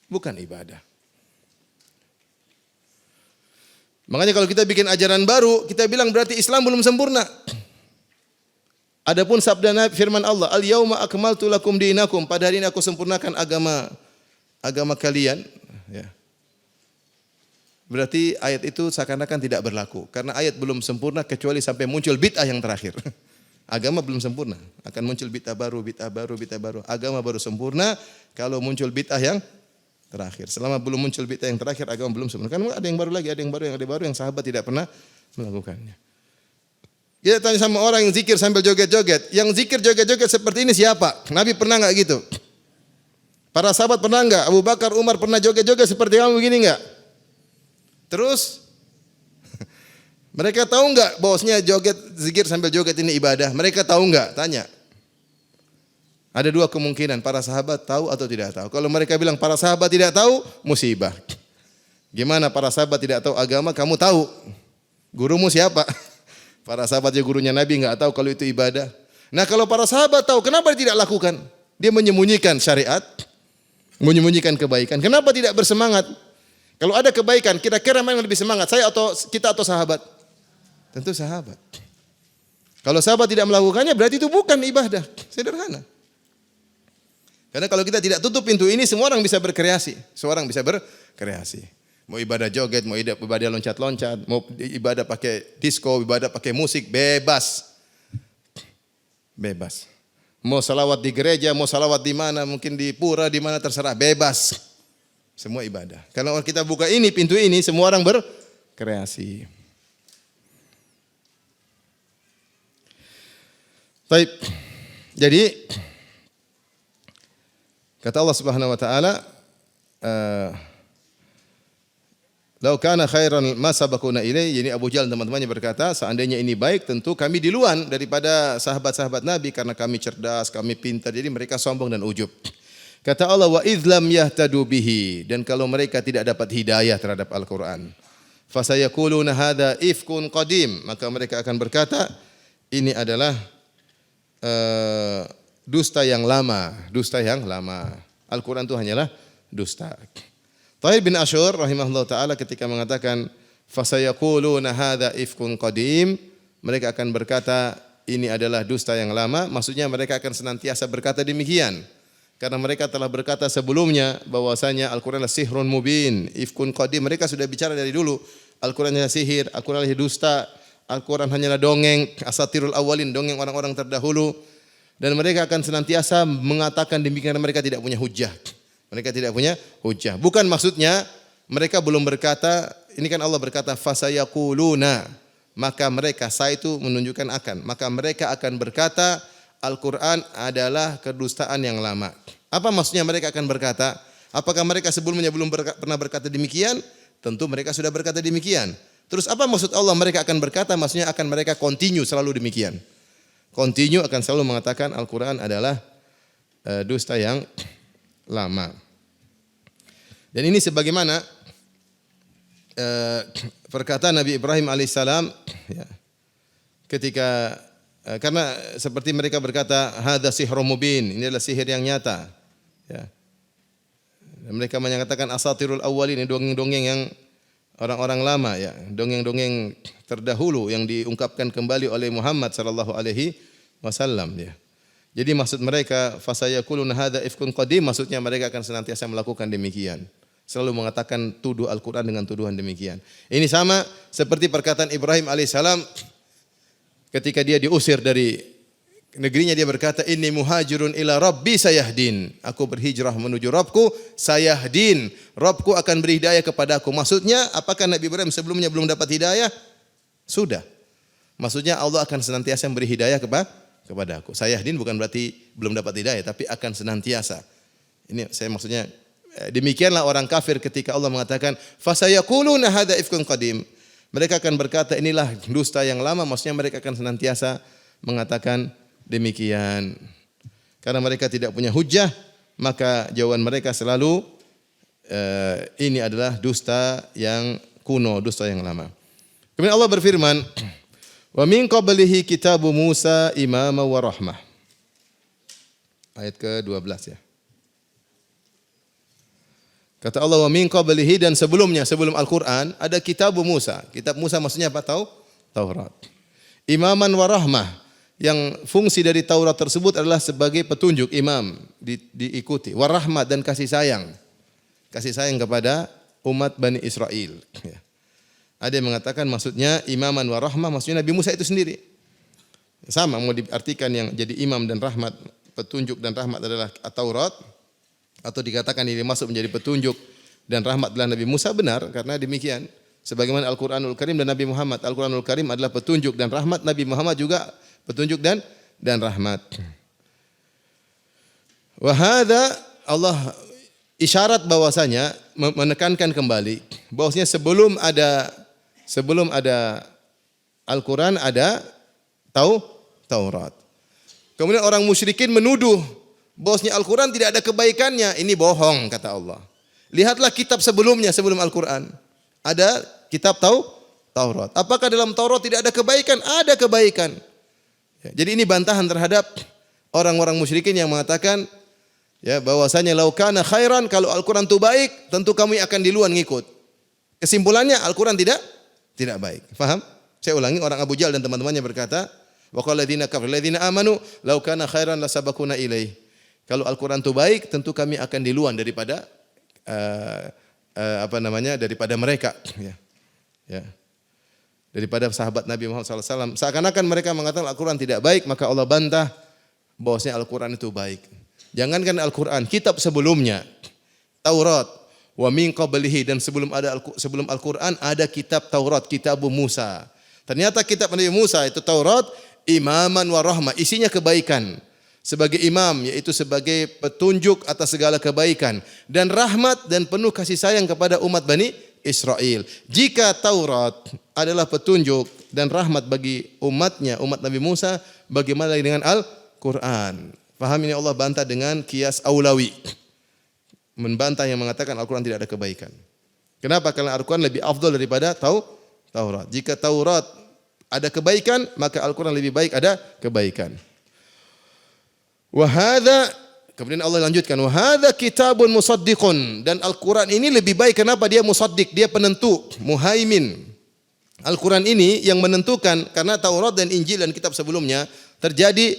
Bukan ibadah. Makanya kalau kita bikin ajaran baru, kita bilang berarti Islam belum sempurna. Adapun sabda Nabi firman Allah, "Al-yauma akmaltu lakum dinakum." Pada hari ini aku sempurnakan agama kalian, ya. Berarti ayat itu seakan-akan tidak berlaku karena ayat belum sempurna kecuali sampai muncul bid'ah yang terakhir. Agama belum sempurna, akan muncul bid'ah baru. Agama baru sempurna kalau muncul bid'ah yang terakhir. Selama belum muncul bid'ah yang terakhir, agama belum sempurna. Kan ada yang baru lagi, ada yang baru yang sahabat tidak pernah melakukannya. Kita tanya sama orang yang zikir sambil joget-joget. Yang zikir joget-joget seperti ini siapa? Nabi pernah enggak gitu? Para sahabat pernah enggak? Abu Bakar, Umar pernah joget-joget seperti kamu begini enggak? Terus mereka tahu enggak bahwasanya joget, zikir sambil joget ini ibadah? Mereka tahu enggak? Tanya. Ada dua kemungkinan, para sahabat tahu atau tidak tahu. Kalau mereka bilang para sahabat tidak tahu, musibah. Gimana para sahabat tidak tahu agama, kamu tahu? Gurumu siapa? Para sahabat yang gurunya Nabi enggak tahu kalau itu ibadah. Nah, kalau para sahabat tahu, kenapa tidak lakukan? Dia menyembunyikan syariat, menyembunyikan kebaikan. Kenapa tidak bersemangat? Kalau ada kebaikan, kira-kira mana yang lebih semangat? Saya atau kita atau sahabat? Tentu sahabat. Kalau sahabat tidak melakukannya, berarti itu bukan ibadah. Sederhana. Karena kalau kita tidak tutup pintu ini, semua orang bisa berkreasi. Semua orang bisa berkreasi. Mau ibadah joget, mau ibadah loncat-loncat, mau ibadah pakai disco, ibadah pakai musik, bebas. Bebas. Mau salawat di gereja, mau salawat di mana, mungkin di pura, di mana terserah, bebas. Semua ibadah. Kalau kita buka ini, pintu ini, semua orang berkreasi. Baik. Jadi kata Allah Subhanahu wa taala, "Lau kana khairan ma sabaquna ilaihi." Jadi Abu Jahal teman-temannya berkata, seandainya ini baik, tentu kami duluan daripada sahabat-sahabat Nabi karena kami cerdas, kami pintar. Jadi mereka sombong dan ujub. Kata Allah, "Wa idz lam yahtadu bihi." Dan kalau mereka tidak dapat hidayah terhadap Al-Qur'an, fasayaquluna hadza ifkun qadim. Maka mereka akan berkata, ini adalah dusta yang lama, Al-Quran itu hanyalah dusta. Tahir bin Ashur rahimahullah ta'ala ketika mengatakan fasayaquluna hadza ifkun qadim, mereka akan berkata ini adalah dusta yang lama, maksudnya mereka akan senantiasa berkata demikian. Karena mereka telah berkata sebelumnya bahwasanya Al-Quran adalah sihrun mubin, ifkun qadim. Mereka sudah bicara dari dulu, Al-Quran adalah sihir, Al-Quran adalah dusta, Al-Quran hanyalah dongeng, asatirul awalin, dongeng orang-orang terdahulu. Dan mereka akan senantiasa mengatakan demikian karena mereka tidak punya hujah. Mereka tidak punya hujah. Bukan maksudnya mereka belum berkata, ini kan Allah berkata fasayaquluna, maka mereka, saya itu menunjukkan akan, maka mereka akan berkata Al-Quran adalah kedustaan yang lama. Apa maksudnya mereka akan berkata? Apakah mereka sebelumnya belum pernah berkata demikian? Tentu mereka sudah berkata demikian. Terus apa maksud Allah mereka akan berkata? Maksudnya akan mereka continue selalu demikian. Continue akan selalu mengatakan Al-Quran adalah dusta yang lama. Dan ini sebagaimana perkataan Nabi Ibrahim alaihissalam, ya, ketika karena seperti mereka berkata hadza sihrun mubin, ini adalah sihir yang nyata, ya. Dan mereka menyatakan asatirul awwalin, ini dongeng-dongeng yang orang-orang lama, ya, dongeng-dongeng terdahulu yang diungkapkan kembali oleh Muhammad sallallahu alaihi wasallam, ya. Jadi maksud mereka fasayaquluna hadza ifkun qadim, maksudnya mereka akan senantiasa melakukan demikian. Selalu mengatakan tuduh Al-Qur'an dengan tuduhan demikian. Ini sama seperti perkataan Ibrahim alaihissalam ketika dia diusir dari negerinya, dia berkata inni muhajirun ila rabbi sayahdin. Aku berhijrah menuju Rabbku sayahdin. Rabbku akan beri hidayah kepadaku. Maksudnya apakah Nabi Ibrahim sebelumnya belum dapat hidayah? Sudah. Maksudnya Allah akan senantiasa memberi hidayah kepada aku. Sayahdin bukan berarti belum dapat hidayah, tapi akan senantiasa. Ini saya maksudnya demikianlah orang kafir ketika Allah mengatakan fasayaquluna hadza ifkun qadim. Mereka akan berkata inilah dusta yang lama, maksudnya mereka akan senantiasa mengatakan demikian. Karena mereka tidak punya hujjah, maka jawaban mereka selalu ini adalah dusta yang kuno, dusta yang lama. Kemudian Allah berfirman, wa min qablihi kitabu Musa imama wa rahmah. Ayat ke-12 ya. Kata Allah wa min qablihi, dan sebelumnya, sebelum Al-Qur'an ada kitabu Musa. Kitab Musa maksudnya apa tahu? Taurat. Imaman wa rahmah, yang fungsi dari Taurat tersebut adalah sebagai petunjuk, imam, diikuti. Wa rahmah, dan kasih sayang. Kasih sayang kepada umat Bani Israel. Ya. Ada yang mengatakan maksudnya imaman wa rahmah, maksudnya Nabi Musa itu sendiri. Sama mau diartikan yang jadi imam dan rahmat, petunjuk dan rahmat adalah Taurat, atau dikatakan ini masuk menjadi petunjuk dan rahmat adalah Nabi Musa, benar karena demikian. Sebagaimana Al-Qur'anul Karim dan Nabi Muhammad. Al-Qur'anul Karim adalah petunjuk dan rahmat, Nabi Muhammad juga petunjuk dan rahmat. Wa hadza, Allah isyarat bahwasanya menekankan kembali bahwasanya sebelum ada Al-Quran ada Taurat. Kemudian orang musyrikin menuduh bahwasanya Al-Quran tidak ada kebaikannya. Ini bohong kata Allah. Lihatlah kitab sebelumnya, sebelum Al-Quran. Ada kitab Taurat. Apakah dalam Taurat tidak ada kebaikan? Ada kebaikan. Jadi ini bantahan terhadap orang-orang musyrikin yang mengatakan ya bahwasanya laukana khairan, kalau Al-Quran itu baik, tentu kami akan duluan ngikut. Kesimpulannya Al-Quran tidak baik. Faham? Saya ulangi, orang Abu Jahal dan teman-temannya berkata, wa qala alladziina kafaru alladziina aamanu law kana khairan lasabaquna ilaih. Kalau Al-Quran itu baik, tentu kami akan duluan daripada daripada mereka, ya. Daripada sahabat Nabi Muhammad SAW. Seakan-akan mereka mengatakan Al-Quran tidak baik, maka Allah bantah bahwasanya Al-Quran itu baik. Jangankan Al-Quran, kitab sebelumnya, Taurat, wa min qablihi, dan sebelum Al-Quran ada kitab Taurat, kitab Musa. Ternyata kitab Nabi Musa itu Taurat, imaman wa rahmah, isinya kebaikan. Sebagai imam, yaitu sebagai petunjuk atas segala kebaikan, dan rahmat dan penuh kasih sayang kepada umat Bani Israel. Jika Taurat adalah petunjuk dan rahmat bagi umatnya, umat Nabi Musa, bagaimana dengan Al-Quran? Paham ini Allah bantah dengan kias aulawi. Membantah yang mengatakan Al-Quran tidak ada kebaikan. Kenapa? Karena Al-Quran lebih afdal daripada Taurat. Jika Taurat ada kebaikan, maka Al-Quran lebih baik ada kebaikan. Wahada, kemudian Allah lanjutkan, wahada kitabun musaddiqun, dan Al-Quran ini lebih baik. Kenapa? Dia musaddiq, dia penentu, muhaimin. Al-Quran ini yang menentukan, karena Taurat dan Injil dan kitab sebelumnya terjadi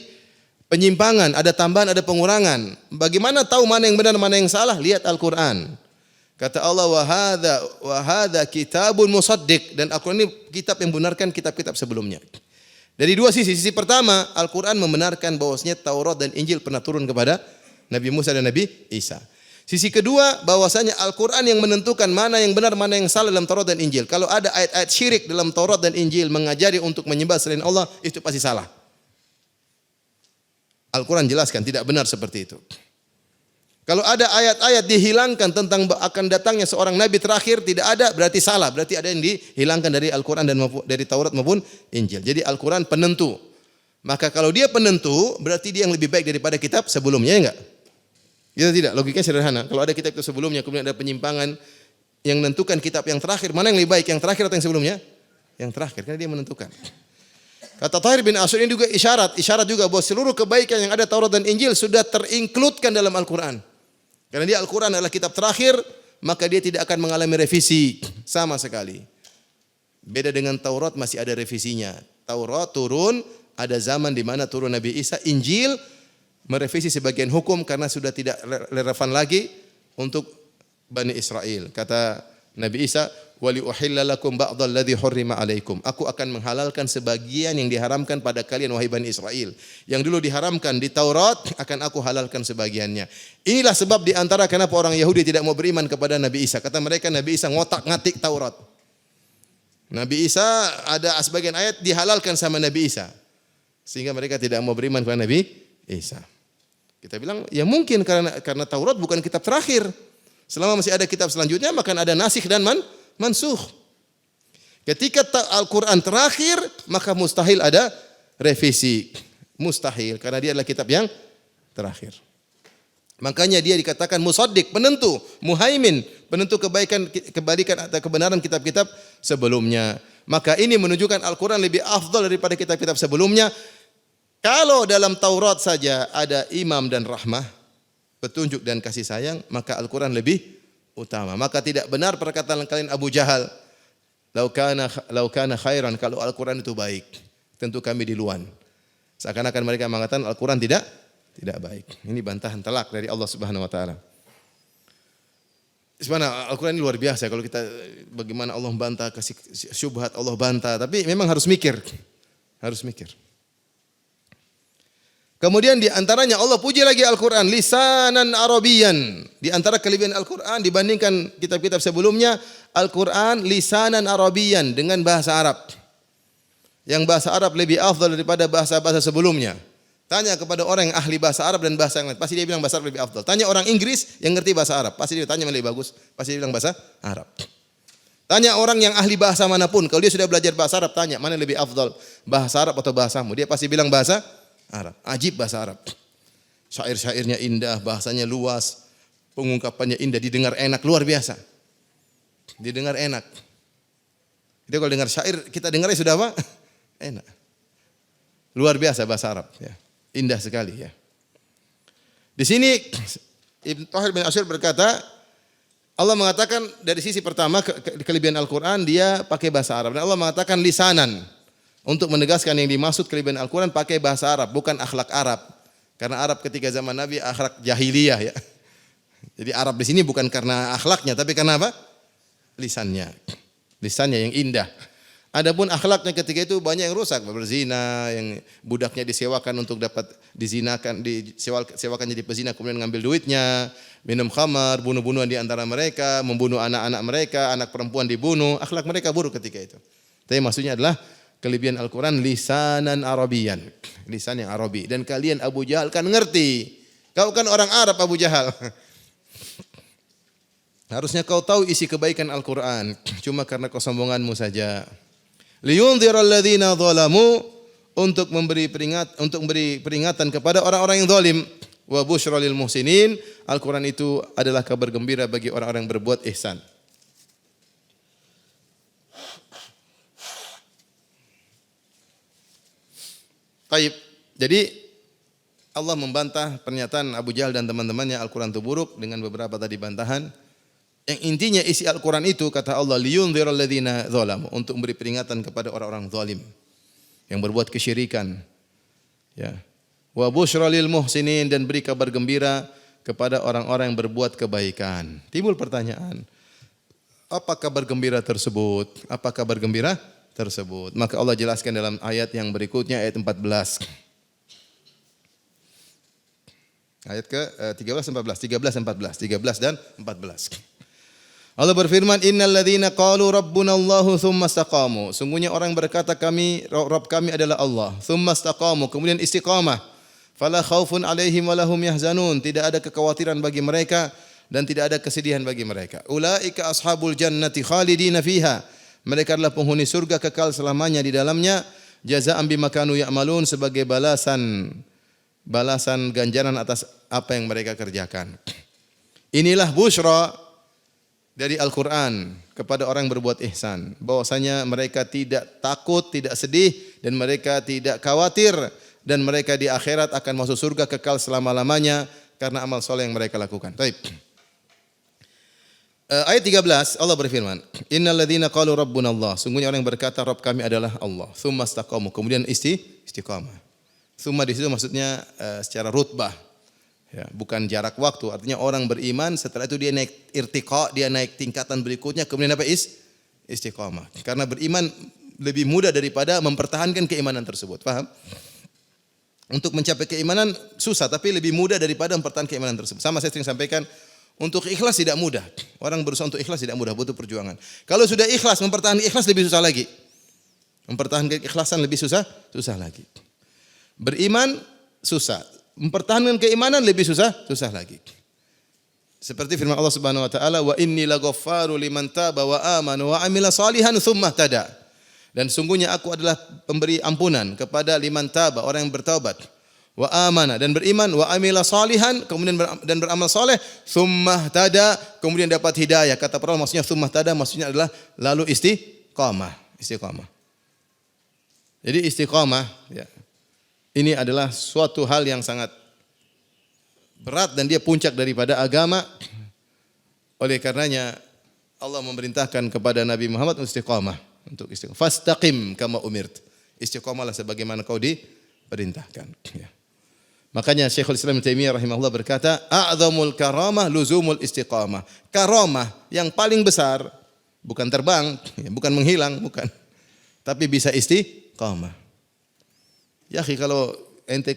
penyimpangan, ada tambahan, ada pengurangan. Bagaimana tahu mana yang benar, mana yang salah? Lihat Al-Quran. Kata Allah, wahada kitabun musaddiq, dan Al-Quran ini kitab yang membenarkan kitab-kitab sebelumnya. Dari dua sisi. Sisi pertama, Al-Quran membenarkan bahwasanya Taurat dan Injil pernah turun kepada Nabi Musa dan Nabi Isa. Sisi kedua, bahwasanya Al-Quran yang menentukan mana yang benar, mana yang salah dalam Taurat dan Injil. Kalau ada ayat-ayat syirik dalam Taurat dan Injil mengajari untuk menyembah selain Allah, itu pasti salah. Al-Quran jelaskan tidak benar seperti itu. Kalau ada ayat-ayat dihilangkan tentang akan datangnya seorang nabi terakhir, tidak ada, berarti salah. Berarti ada yang dihilangkan dari Al-Quran dan dari Taurat maupun Injil. Jadi Al-Quran penentu. Maka kalau dia penentu, berarti dia yang lebih baik daripada kitab sebelumnya, ya enggak? Gitu tidak? Logikanya sederhana. Kalau ada kitab itu sebelumnya, kemudian ada penyimpangan yang menentukan kitab yang terakhir, mana yang lebih baik? Yang terakhir atau yang sebelumnya? Yang terakhir, karena dia menentukan. Kata Tahir bin Asyur ini juga isyarat juga bahwa seluruh kebaikan yang ada Taurat dan Injil sudah terincludekan dalam Al-Quran. Karena dia Al-Quran adalah kitab terakhir, maka dia tidak akan mengalami revisi sama sekali. Beda dengan Taurat, masih ada revisinya. Taurat turun, ada zaman di mana turun Nabi Isa. Injil merevisi sebagian hukum karena sudah tidak relevan lagi untuk Bani Israel. Kata Nabi Isa, "Wali uhilla lakum ba'dal ladzi hurrima 'alaikum." Aku akan menghalalkan sebagian yang diharamkan pada kalian wahai Bani Israel. Yang dulu diharamkan di Taurat akan aku halalkan sebagiannya. Inilah sebab di antara kenapa orang Yahudi tidak mau beriman kepada Nabi Isa. Kata mereka Nabi Isa ngotak-ngatik Taurat. Nabi Isa ada sebagian ayat dihalalkan sama Nabi Isa. Sehingga mereka tidak mau beriman kepada Nabi Isa. Kita bilang ya mungkin karena Taurat bukan kitab terakhir. Selama masih ada kitab selanjutnya maka ada nasikh dan mansukh. Ketika Al-Quran terakhir maka mustahil ada revisi. Mustahil karena dia adalah kitab yang terakhir. Makanya dia dikatakan musaddiq, penentu, muhaimin, penentu kebaikan atau kebenaran kitab-kitab sebelumnya. Maka ini menunjukkan Al-Quran lebih afdal daripada kitab-kitab sebelumnya. Kalau dalam Taurat saja ada imam dan rahmah, petunjuk dan kasih sayang, maka Al-Quran lebih utama. Maka tidak benar perkataan kalian Abu Jahal, lau kana khairan, kalau Al-Quran itu baik, tentu kami diluan. Seakan-akan mereka mengatakan Al-Quran tidak baik. Ini bantahan telak dari Allah Subhanahu wa taala. Sebenarnya Al-Quran ini luar biasa kalau kita bagaimana Allah bantah, kasih syubhat Allah bantah, tapi memang harus mikir. Harus mikir. Kemudian di antaranya Allah puji lagi Al-Quran lisanan Arabiyan. Di antara kelebihan Al-Quran dibandingkan kitab-kitab sebelumnya, Al-Quran lisanan Arabiyan dengan bahasa Arab. Yang bahasa Arab lebih afdal daripada bahasa-bahasa sebelumnya. Tanya kepada orang yang ahli bahasa Arab dan bahasa yang lain, pasti dia bilang bahasa Arab lebih afdal. Tanya orang Inggris yang ngerti bahasa Arab, pasti dia tanya mana lebih bagus, pasti dia bilang bahasa Arab. Tanya orang yang ahli bahasa manapun, kalau dia sudah belajar bahasa Arab, tanya mana lebih afdal, bahasa Arab atau bahasamu, dia pasti bilang bahasa Arab. Ajib bahasa Arab. Syair-syairnya indah, bahasanya luas, pengungkapannya indah, didengar enak, luar biasa. Didengar enak. Jadi kalau dengar syair, kita dengarnya sudah apa? Enak. Luar biasa bahasa Arab. Ya. Indah sekali ya. Di sini Ibn Thahir bin Asyir berkata, Allah mengatakan dari sisi pertama kelebihan Al-Quran dia pakai bahasa Arab. Dan Allah mengatakan lisanan. Untuk menegaskan yang dimaksud kelebihan Al-Quran pakai bahasa Arab, bukan akhlak Arab. Karena Arab ketika zaman Nabi akhlak jahiliyah ya. Jadi Arab di sini bukan karena akhlaknya, tapi karena apa? Lisannya. Lisannya yang indah. Adapun akhlaknya ketika itu banyak yang rusak, berzina, yang budaknya disewakan untuk dapat dizinakan, disewakan jadi pezina kemudian ngambil duitnya, minum khamar, bunuh-bunuhan di antara mereka, membunuh anak-anak mereka, anak perempuan dibunuh, akhlak mereka buruk ketika itu. Tapi maksudnya adalah kelebihan Al-Quran lisanan Arabian, lisan yang Arabi. Dan kalian Abu Jahal kan ngerti, kau kan orang Arab Abu Jahal. Harusnya kau tahu isi kebaikan Al-Quran, cuma karena kesombonganmu saja. Liyundziral ladzina zalamu, untuk memberi peringatan kepada orang-orang yang zalim. Wa busyra lil muhsinin, Al-Quran itu adalah kabar gembira bagi orang-orang yang berbuat ihsan. Baik, jadi Allah membantah pernyataan Abu Jahal dan teman-temannya Al-Quran itu buruk dengan beberapa tadi bantahan. Yang intinya isi Al-Quran itu kata Allah liyundziral ladzina zalamu, untuk memberi peringatan kepada orang-orang zalim yang berbuat kesyirikan. Ya. Wa busyra lil muhsinin, dan beri kabar gembira kepada orang-orang yang berbuat kebaikan. Timbul pertanyaan, apa kabar gembira tersebut? Apa kabar gembira tersebut? Maka Allah jelaskan dalam ayat yang berikutnya, ayat 14. Ayat ke 13 dan 14. Allah berfirman, innal ladzina qalu rabbunallahu tsumma istaqamu. Sungguhnya orang berkata Rabb kami adalah Allah. Tsumma istaqamu, kemudian istiqamah. Fala khaufun alaihim wa lahum yahzanun. Tidak ada kekhawatiran bagi mereka dan tidak ada kesedihan bagi mereka. Ulaika ashabul jannati khalidina fiha. Mereka adalah penghuni surga kekal selamanya di dalamnya. Jazaa'an bima kanu ya'malun, sebagai balasan ganjaran atas apa yang mereka kerjakan. Inilah busyra dari Al-Quran kepada orang yang berbuat ihsan, bahwasanya mereka tidak takut, tidak sedih, dan mereka tidak khawatir, dan mereka di akhirat akan masuk surga kekal selama-lamanya karena amal soleh yang mereka lakukan. Baik. Ayat 13 Allah berfirman, innal ladzina qalu rabbunallah, sungguhnya orang yang berkata Rabb kami adalah Allah, tsumma istaqamu, kemudian istiqamah. Tsumma di situ maksudnya secara rutbah. Ya, bukan jarak waktu. Artinya orang beriman setelah itu dia naik irtiqa, dia naik tingkatan berikutnya, kemudian apa? Istiqamah. Karena beriman lebih mudah daripada mempertahankan keimanan tersebut. Paham? Untuk mencapai keimanan susah, tapi lebih mudah daripada mempertahankan keimanan tersebut. Sama saya sering sampaikan, untuk ikhlas tidak mudah. Orang berusaha untuk ikhlas tidak mudah, butuh perjuangan. Kalau sudah ikhlas, mempertahankan ikhlas lebih susah lagi. Mempertahankan keikhlasan lebih susah lagi. Beriman susah, mempertahankan keimanan lebih susah lagi. Seperti firman Allah Subhanahu wa taala, "Wa inni laghaffaru liman taba wa amana wa amila salihan tsumma tada." Dan sungguhnya aku adalah pemberi ampunan kepada liman taba, orang yang bertaubat, wa amana dan beriman, wa amila salihan, kemudian dan beramal saleh, tsumma tada, kemudian dapat hidayah. Kata para ulama maksudnya tsumma tada maksudnya adalah lalu istiqamah. Jadi istiqamah ya. Ini adalah suatu hal yang sangat berat dan dia puncak daripada agama. Oleh karenanya Allah memerintahkan kepada Nabi Muhammad untuk istiqamah. Fastaqim kama umirt. Istiqamalah sebagaimana kau diperintahkan. Ya. Makanya Syekhul Islam Ibnu Taimiyah rahimahullah berkata, "A'zamul karamah luzumul istiqamah." Karamah yang paling besar bukan terbang, ya, bukan menghilang, bukan. Tapi bisa istiqamah. Ya, kalau ente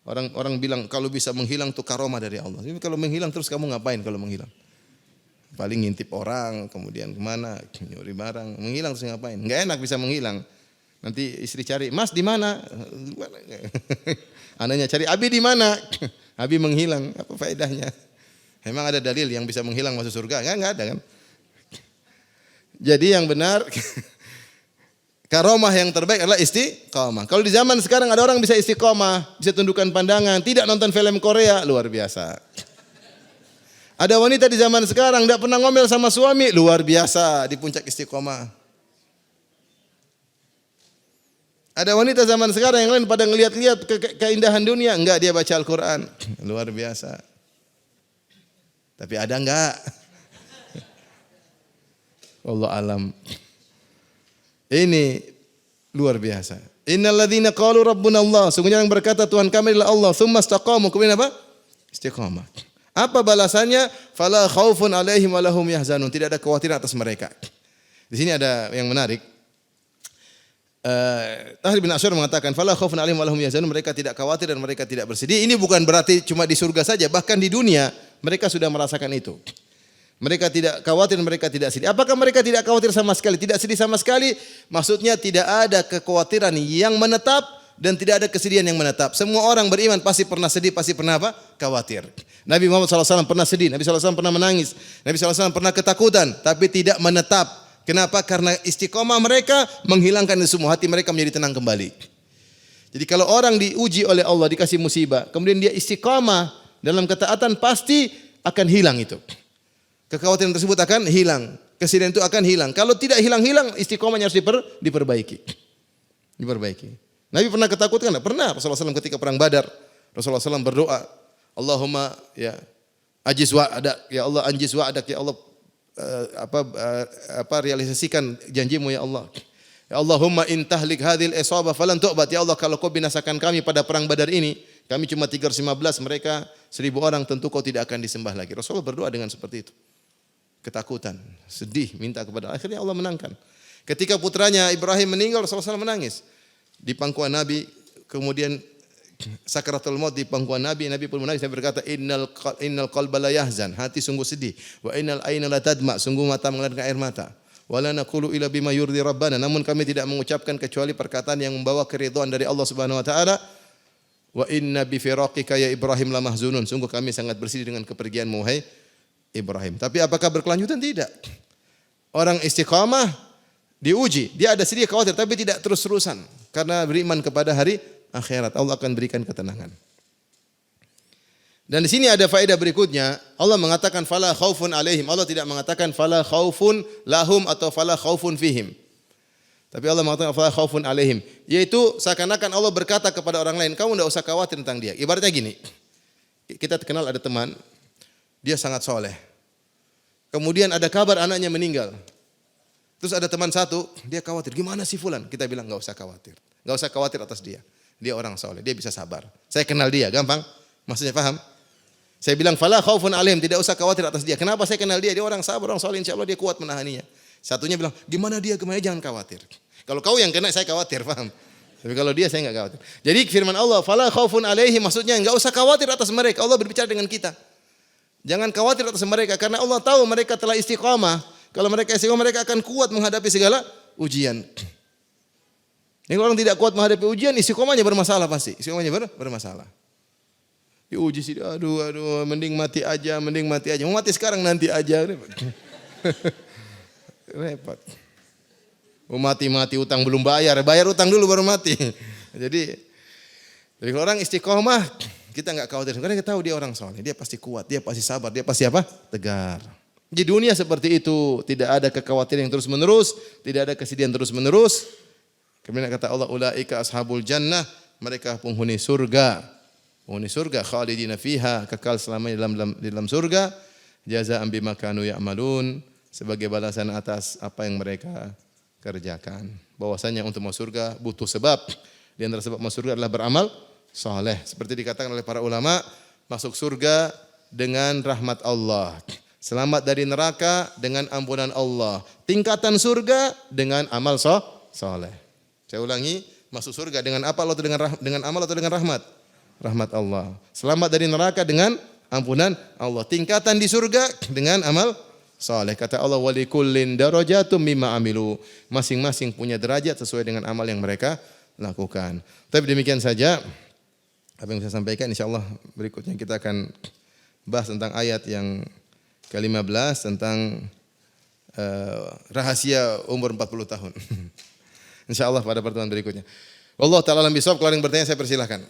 orang bilang kalau bisa menghilang itu karomah dari Allah. Tapi kalau menghilang terus kamu ngapain kalau menghilang? Paling ngintip orang, kemudian kemana, nyuri barang, menghilang terus ngapain? Enggak enak bisa menghilang. Nanti istri cari, "Mas di mana?" Anaknya cari, "Abi di mana?" Abi menghilang, apa faedahnya? Memang ada dalil yang bisa menghilang masuk surga? Enggak ada kan? Jadi yang benar karomah yang terbaik adalah istiqamah. Kalau di zaman sekarang ada orang bisa istiqamah, bisa tundukkan pandangan, tidak nonton film Korea, luar biasa. Ada wanita di zaman sekarang tidak pernah ngomel sama suami, luar biasa, di puncak istiqamah. Ada wanita zaman sekarang yang lain pada ngelihat-lihat keindahan dunia, enggak, dia baca Al-Quran, luar biasa. Tapi ada enggak? Wallahu alam. Ini luar biasa. Innal ladzina qalu rabbuna Allah, sungguhnya yang berkata Tuhan kami adalah Allah, tsumma istaqamu, kemudian apa? Istiqamah. Apa balasannya? Fala khaufun alaihim wa lahum yahzanun, tidak ada kekhawatiran atas mereka. Di sini ada yang menarik. Tahir bin Asy'ar mengatakan fala khaufun alaihim wa lahum yahzanun, mereka tidak khawatir dan mereka tidak bersedih. Ini bukan berarti cuma di surga saja, bahkan di dunia mereka sudah merasakan itu. Mereka tidak khawatir, mereka tidak sedih. Apakah mereka tidak khawatir sama sekali? Tidak sedih sama sekali? Maksudnya tidak ada kekhawatiran yang menetap dan tidak ada kesedihan yang menetap. Semua orang beriman pasti pernah sedih, pasti pernah apa? Khawatir. Nabi Muhammad SAW pernah sedih, Nabi SAW pernah menangis, Nabi SAW pernah ketakutan, tapi tidak menetap. Kenapa? Karena istiqomah mereka menghilangkan semua, hati mereka menjadi tenang kembali. Jadi kalau orang diuji oleh Allah, dikasih musibah, kemudian dia istiqomah dalam ketaatan, pasti akan hilang itu. Kekhawatiran tersebut akan hilang, kesedihan itu akan hilang. Kalau tidak hilang-hilang, istiqomahnya harus diperbaiki. Nabi pernah ketakutan? Pernah. Rasulullah SAW ketika perang Badar, Rasulullah SAW berdoa, Allahumma ya ajiz wa'adak, ya Allah anjiz wa'adak, ya Allah realisasikan janjimu ya Allah. Ya Allahumma in tahlik hadhil isabah falan tu'bat, ya Allah kalau kau binasakan kami pada perang Badar ini, kami cuma 315, mereka 1000 orang, tentu kau tidak akan disembah lagi. Rasulullah berdoa dengan seperti itu. Ketakutan, sedih, minta kepada Allah. Akhirnya Allah menangkan. Ketika putranya Ibrahim meninggal, Rasulullah SAW menangis. Di pangkuan Nabi, kemudian sakaratul maut di pangkuan Nabi, Nabi pun menangis. Nabi berkata, innal qalba la yahzan, hati sungguh sedih. Wa innal aina la tadma, sungguh mata mengeluarkan air mata. Wa la naqulu illa bima yurdi rabbana, namun kami tidak mengucapkan kecuali perkataan yang membawa keridhaan dari Allah Subhanahu wa taala. Wa inna bi firaqika ya Ibrahim la mahzunun, sungguh kami sangat bersedih dengan kepergianmu hai Ibrahim. Tapi apakah berkelanjutan? Tidak. Orang istiqamah diuji, dia ada sedih khawatir tapi tidak terus-terusan karena beriman kepada hari akhirat. Allah akan berikan ketenangan. Dan di sini ada faedah berikutnya. Allah mengatakan fala khaufun alaihim. Allah tidak mengatakan fala khaufun lahum atau fala khaufun fihim. Tapi Allah mengatakan fala khaufun alaihim, yaitu seakan-akan Allah berkata kepada orang lain, kamu tidak usah khawatir tentang dia. Ibaratnya gini. Kita kenal ada teman, dia sangat soleh. Kemudian ada kabar anaknya meninggal. Terus ada teman satu, dia khawatir. Gimana sih fulan? Kita bilang enggak usah khawatir. Enggak usah khawatir atas dia. dia orang soleh, dia bisa sabar. Saya kenal dia, gampang. Maksudnya paham? Saya bilang fala khaufun alaihim, tidak usah khawatir atas dia. Kenapa saya kenal dia? Dia orang sabar, orang soleh, insya Allah dia kuat menahaninya. Satunya bilang, gimana dia? Jangan khawatir. Kalau kau yang kena, saya khawatir, paham? Tapi kalau dia, saya enggak khawatir. Jadi firman Allah, fala khaufun alaihim, maksudnya enggak usah khawatir atas mereka. Allah berbicara dengan kita. Jangan khawatir atas mereka, karena Allah tahu mereka telah istiqamah. Kalau mereka istiqamah, mereka akan kuat menghadapi segala ujian. Yang orang tidak kuat menghadapi ujian, istiqomahnya bermasalah pasti. Istiqomahnya bermasalah. Diuji sih, aduh, mending mati aja. Mau mati sekarang nanti aja. Repot. Mau mati utang belum bayar utang dulu baru mati. Jadi kalau orang istiqomah, kita enggak khawatir. Karena kita tahu dia orang soleh, dia pasti kuat, dia pasti sabar, dia pasti apa? Tegar. Di dunia seperti itu, tidak ada kekhawatiran yang terus menerus, tidak ada kesedihan terus menerus. Kemudian kata Allah, ulaika ashabul jannah, mereka penghuni surga. Penghuni surga khalidina fiha, kekal selamanya dalam surga. Jazaa'an bima kanu ya'malun, sebagai balasan atas apa yang mereka kerjakan. Bahwasanya untuk masuk surga butuh sebab. Di antara sebab masuk surga adalah beramal saleh. Seperti dikatakan oleh para ulama, masuk surga dengan rahmat Allah. Selamat dari neraka dengan ampunan Allah. Tingkatan surga dengan amal saleh. Saya ulangi, masuk surga dengan apa atau dengan amal atau dengan rahmat? Rahmat Allah. Selamat dari neraka dengan ampunan Allah. Tingkatan di surga dengan amal saleh. Kata Allah, walikullin darajatum mimma amilu. Masing-masing punya derajat sesuai dengan amal yang mereka lakukan. Tapi demikian saja apa yang saya sampaikan. Insyaallah berikutnya kita akan bahas tentang ayat yang ke-15 tentang rahasia umur 40 tahun. InsyaAllah pada pertemuan berikutnya. Wallahu ta'ala alam bisawab. Kalau yang bertanya saya persilahkan.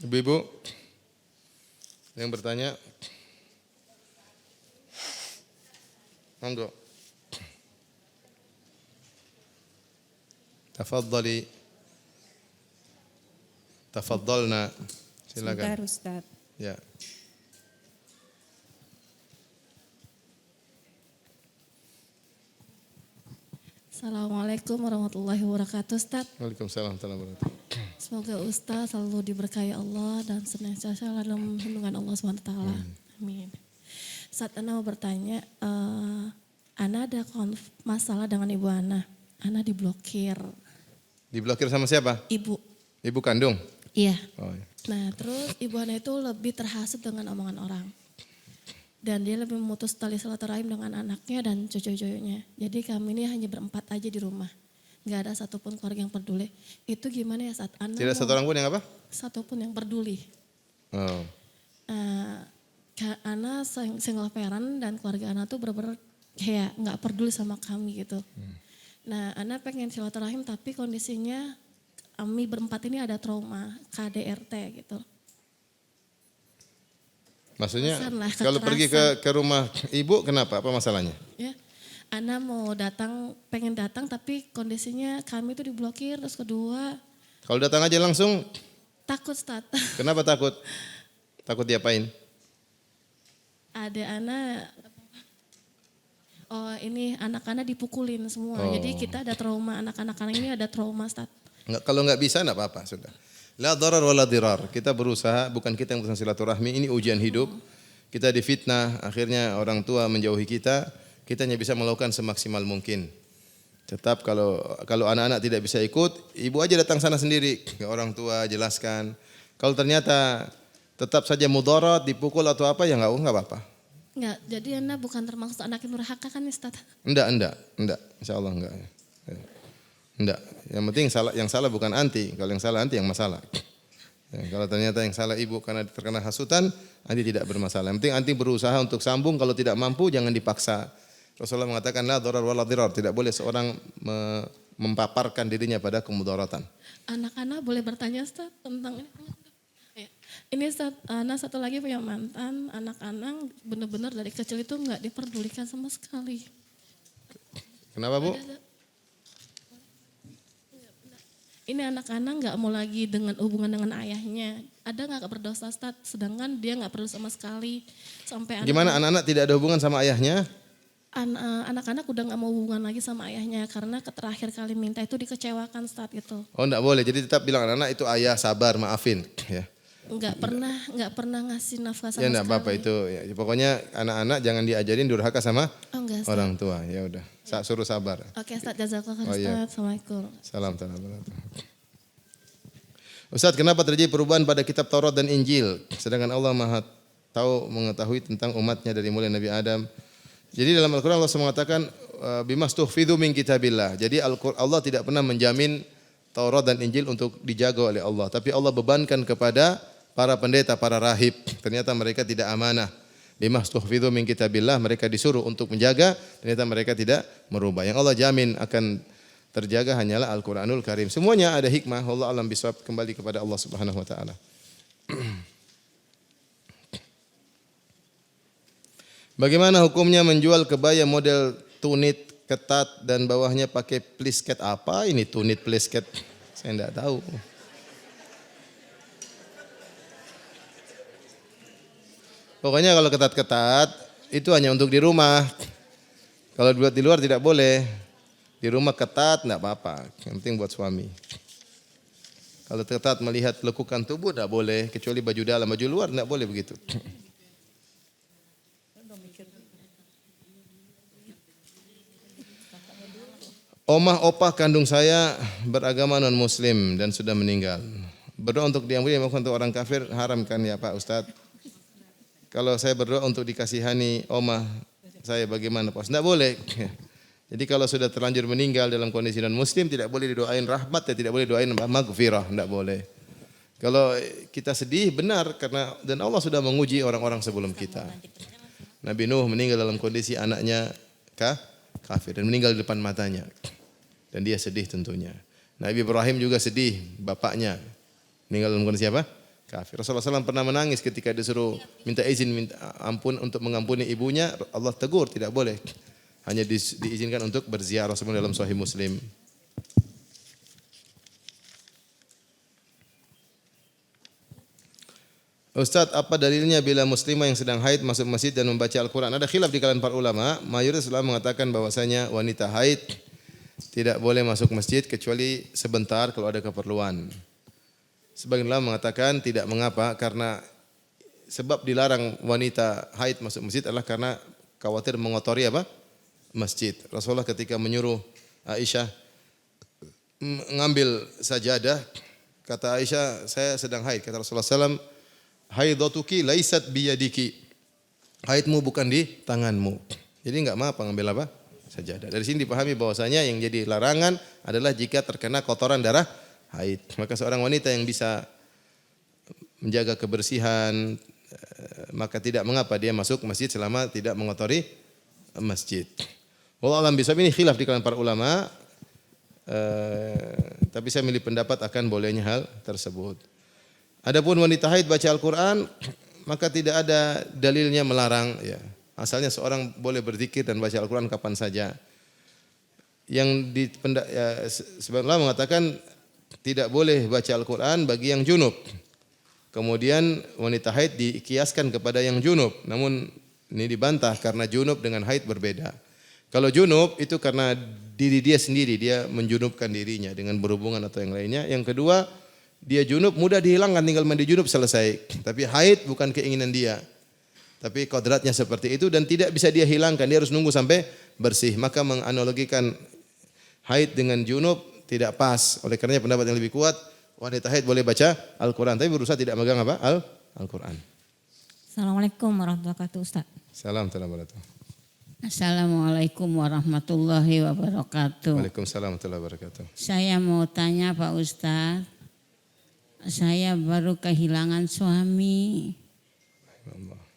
Ibu-ibu yang bertanya, monggo. Tafadhalna. Silakan. Sebentar, Ustaz. Ya. Assalamualaikum warahmatullahi wabarakatuh, Ustaz. Waalaikumsalam warahmatullahi wabarakatuh. Semoga Ustaz selalu diberkahi Allah dan senantiasa dalam lindungan Allah SWT. Amin. Ustaz, Ana mau bertanya, Ana ada masalah dengan ibu Ana. Ana diblokir. Diblokir sama siapa? Ibu. Ibu kandung? Iya. Oh, iya. Nah, terus ibu Ana itu lebih terhasut dengan omongan orang. Dan dia lebih memutus tali silaturahim dengan anaknya dan cucu-cucunya. Jadi kami ini hanya berempat aja di rumah. Gak ada satupun keluarga yang peduli. Itu gimana ya saat Ana? Tidak satu orang pun yang apa? Satupun yang peduli. Oh. Ana single parent dan keluarga Ana tuh bener-bener kayak gak peduli sama kami gitu. Nah, Ana pengen silaturahim tapi kondisinya kami berempat ini ada trauma KDRT gitu. Maksudnya Lah, kalau pergi ke rumah ibu kenapa? Apa masalahnya? Ya, Ana mau datang, pengen datang tapi kondisinya kami tuh diblokir. Terus kedua, kalau datang aja langsung? Takut, Ustaz. Kenapa takut? Takut diapain? Ada Ana, ini anak-anak dipukulin semua. Oh. Jadi kita ada trauma, anak-anak ini ada trauma, Ustaz. Kalau nggak bisa enggak apa-apa sudah. La darar wala dirar. Kita berusaha, bukan kita yang berusaha silaturahmi, ini ujian hidup. Kita difitnah, akhirnya orang tua menjauhi kita, kita hanya bisa melakukan semaksimal mungkin. Tetap kalau anak-anak tidak bisa ikut, ibu aja datang sana sendiri ke orang tua, jelaskan. Kalau ternyata tetap saja mudarat, dipukul atau apa ya enggak apa-apa. Enggak, jadi Ana bukan termasuk anak yang durhaka kan, Ustaz? Enggak. Insyaallah enggak. Enggak, yang penting yang salah bukan anti, kalau yang salah anti yang masalah. Ya, kalau ternyata yang salah ibu karena terkena hasutan, anti tidak bermasalah. Yang penting anti berusaha untuk sambung, kalau tidak mampu jangan dipaksa. Rasulullah mengatakan la darar wala dirar, tidak boleh seorang mempaparkan dirinya pada kemudaratan. Anak-anak boleh bertanya, Ustaz, tentang ini? Ini Ustaz, Ana satu lagi punya mantan, anak-anak benar-benar dari kecil itu enggak diperdulikan sama sekali. Kenapa Bu? Ini anak-anak nggak mau lagi dengan hubungan dengan ayahnya. Ada nggak berdosa Ustaz? Sedangkan dia nggak perlu sama sekali. Sampai Gimana anak-anak tidak ada hubungan sama ayahnya? anak-anak udah nggak mau hubungan lagi sama ayahnya karena terakhir kali minta itu dikecewakan Ustaz gitu. Oh enggak boleh, jadi tetap bilang anak-anak itu ayah sabar maafin. Ya. Nggak pernah ngasih nafkah sama Ya enggak sekali. apa-apa itu. Ya, pokoknya anak-anak jangan diajarin durhaka sama Enggak Ustaz. orang tua. Ya udah, suruh sabar. Oke Ustaz, jazakallah Oh, iya. Ustaz. Assalamualaikum. Salam. Ustaz, kenapa terjadi perubahan pada kitab Taurat dan Injil? Sedangkan Allah Maha tahu mengetahui tentang umatnya dari mulai Nabi Adam. Jadi dalam Al-Quran Allah mengatakan bimastuhfidhu min kitabillah. Jadi Allah tidak pernah menjamin Taurat dan Injil untuk dijaga oleh Allah. Tapi Allah bebankan kepada para pendeta, para rahib. Ternyata mereka tidak amanah. Bimastuhfidhu min kitabillah. Mereka disuruh untuk menjaga. Ternyata mereka tidak merubah. Yang Allah jamin akan terjaga hanyalah Al-Quranul Karim. Semuanya ada hikmah. Allah alam bisawab, kembali kepada Allah Subhanahu Wa Taala. Bagaimana hukumnya menjual kebaya model tunit, ketat dan bawahnya pakai plisket? Apa ini tunit plisket? Saya tidak tahu. Pokoknya kalau ketat-ketat itu hanya untuk di rumah. Kalau buat di luar tidak boleh. Di rumah ketat tidak apa-apa. Yang penting buat suami. Kalau ketat melihat lekukan tubuh tidak boleh. Kecuali baju dalam, baju luar tidak boleh begitu. Omah opah kandung saya beragama non muslim dan sudah meninggal. Berdoa untuk diampuni untuk orang kafir haram kan ya Pak Ustadz? Kalau saya berdoa untuk dikasihani omah saya bagaimana Pak? Tidak boleh. Jadi kalau sudah terlanjur meninggal dalam kondisi non muslim tidak boleh didoain rahmat dan tidak boleh doain maghfirah, tidak boleh. Kalau kita sedih benar karena dan Allah sudah menguji orang-orang sebelum kita. Nabi Nuh meninggal dalam kondisi anaknya kafir dan meninggal di depan matanya. Dan dia sedih tentunya. Nabi Ibrahim juga sedih, bapaknya meninggal dalam kondisi apa? Kafir. Rasulullah SAW pernah menangis ketika disuruh minta izin, minta ampun untuk mengampuni ibunya. Allah tegur, tidak boleh. Hanya diizinkan untuk berziarah sebagaimana dalam Sahih Muslim. Ustaz, apa dalilnya bila muslimah yang sedang haid masuk masjid dan membaca Al-Quran? Ada khilaf di kalangan para ulama. Mayoritas ulama mengatakan bahwasanya wanita haid tidak boleh masuk masjid kecuali sebentar kalau ada keperluan. Sebagian ulama mengatakan tidak mengapa karena sebab dilarang wanita haid masuk masjid adalah karena khawatir mengotori apa? Masjid. Rasulullah ketika menyuruh Aisyah mengambil sajadah, kata Aisyah, saya sedang haid. Kata Rasulullah SAW, haidatuki laisat biyadiki. Haidmu bukan di tanganmu. Jadi enggak apa ngambil apa? Sajadah. Dari sini dipahami bahwasanya yang jadi larangan adalah jika terkena kotoran darah haid. Maka seorang wanita yang bisa menjaga kebersihan maka tidak mengapa dia masuk masjid selama tidak mengotori masjid. Wallahu a'lam bishawab, ini khilaf di kalangan para ulama. Tapi saya milih pendapat akan bolehnya hal tersebut. Adapun wanita haid baca Al-Quran, maka tidak ada dalilnya melarang. Ya. Asalnya seorang boleh berzikir dan baca Al-Quran kapan saja. Sebagian ulama mengatakan tidak boleh baca Al-Quran bagi yang junub. Kemudian wanita haid dikiaskan kepada yang junub. Namun ini dibantah karena junub dengan haid berbeda. Kalau junub itu karena diri dia sendiri, dia menjunubkan dirinya dengan berhubungan atau yang lainnya. Yang kedua, dia junub mudah dihilangkan, tinggal mandi junub selesai. Tapi haid bukan keinginan dia. Tapi kodratnya seperti itu dan tidak bisa dia hilangkan, dia harus nunggu sampai bersih. Maka menganalogikan haid dengan junub tidak pas. Oleh karenanya pendapat yang lebih kuat, wanita haid boleh baca Al-Quran. Tapi berusaha tidak megang apa? Al-Quran. Assalamualaikum warahmatullahi wabarakatuh Ustaz. Assalamualaikum warahmatullahi wabarakatuh. Waalaikumsalam warahmatullahi wabarakatuh. Saya mau tanya Pak Ustaz, saya baru kehilangan suami.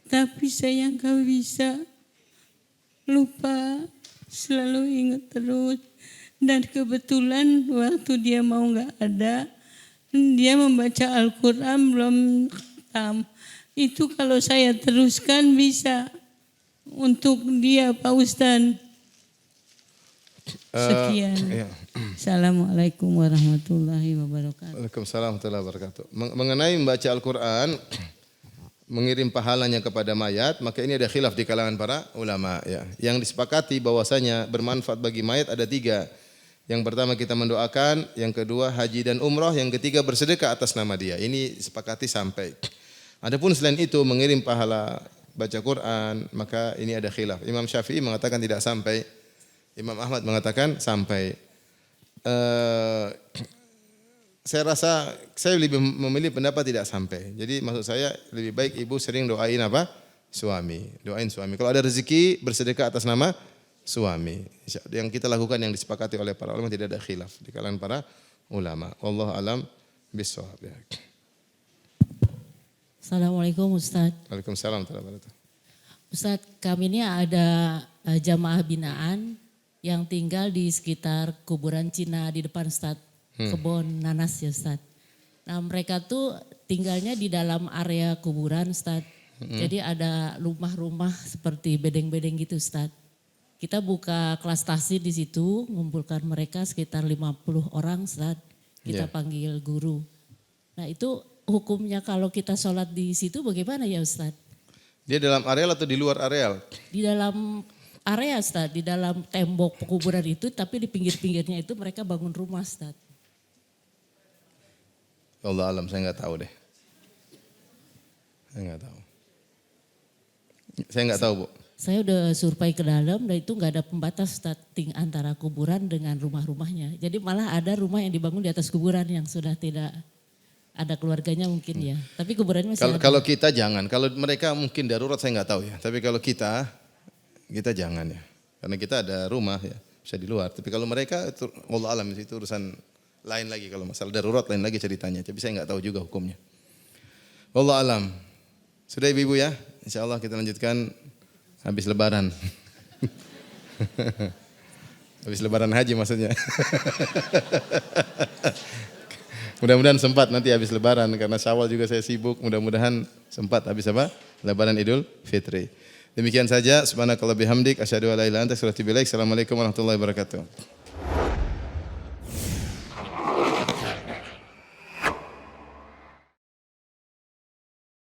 Tapi saya nggak bisa lupa, selalu ingat terus. Dan kebetulan waktu dia mau nggak ada, dia membaca Al-Quran belum khatam. Itu kalau saya teruskan bisa untuk dia Pak Ustaz. Sekian. Iya. Assalamualaikum warahmatullahi wabarakatuh. Waalaikumsalam warahmatullahi wabarakatuh. Mengenai membaca Al-Quran, mengirim pahalanya kepada mayat, maka ini ada khilaf di kalangan para ulama. Ya. Yang disepakati bahwasanya bermanfaat bagi mayat ada 3. Yang pertama kita mendoakan, yang kedua haji dan umrah, yang ketiga bersedekah atas nama dia. Ini sepakati sampai. Adapun selain itu mengirim pahala baca Quran, maka ini ada khilaf. Imam Syafi'i mengatakan tidak sampai, Imam Ahmad mengatakan sampai. Saya rasa saya lebih memilih pendapat tidak sampai. Jadi maksud saya lebih baik ibu sering doain apa? Suami. Doain suami. Kalau ada rezeki bersedekah atas nama suami. Yang kita lakukan yang disepakati oleh para ulama tidak ada khilaf di kalangan para ulama. Wallahu alam bissawab. Assalamualaikum Ustaz. Waalaikumsalam warahmatullahi wabarakatuh. Ustaz, kami ini ada jamaah binaan yang tinggal di sekitar kuburan Cina di depan Ustaz. Kebun nanas ya Ustaz. Nah mereka tuh tinggalnya di dalam area kuburan Ustaz. Jadi ada rumah-rumah seperti bedeng-bedeng gitu Ustaz. Kita buka kelas tahsin di situ, ngumpulkan mereka sekitar 50 orang Ustaz. Kita panggil guru. Nah itu hukumnya kalau kita sholat di situ bagaimana ya Ustaz? Dia dalam areal atau di luar areal? Di dalam area Ustaz, di dalam tembok pekuburan itu, tapi di pinggir-pinggirnya itu mereka bangun rumah Ustaz. Allah alam, saya nggak tahu deh. Saya nggak tahu. Saya nggak tahu, Bu. Saya udah survei ke dalam dan itu nggak ada pembatas Ustaz antara kuburan dengan rumah-rumahnya. Jadi malah ada rumah yang dibangun di atas kuburan yang sudah tidak ada keluarganya mungkin ya. Tapi kuburannya masih ada. Kalau kita jangan, kalau mereka mungkin darurat saya nggak tahu ya. Tapi kalau kita jangan ya. Karena kita ada rumah ya, bisa di luar. Tapi kalau mereka itu Allah alam itu urusan lain lagi. Kalau masalah darurat lain lagi ceritanya. Tapi saya nggak tahu juga hukumnya. Allah alam. Sudah ibu-ibu ya. Insya Allah kita lanjutkan habis lebaran. Habis lebaran haji maksudnya. Mudah-mudahan sempat nanti habis lebaran karena Syawal juga saya sibuk. Mudah-mudahan sempat habis apa? Lebaran Idul Fitri. Demikian saja. Subhanakallah bihamdik. Asyhadu an la ilaha illa anta astaghfiruka wa atubu ilaik. Assalamualaikum warahmatullahi wabarakatuh.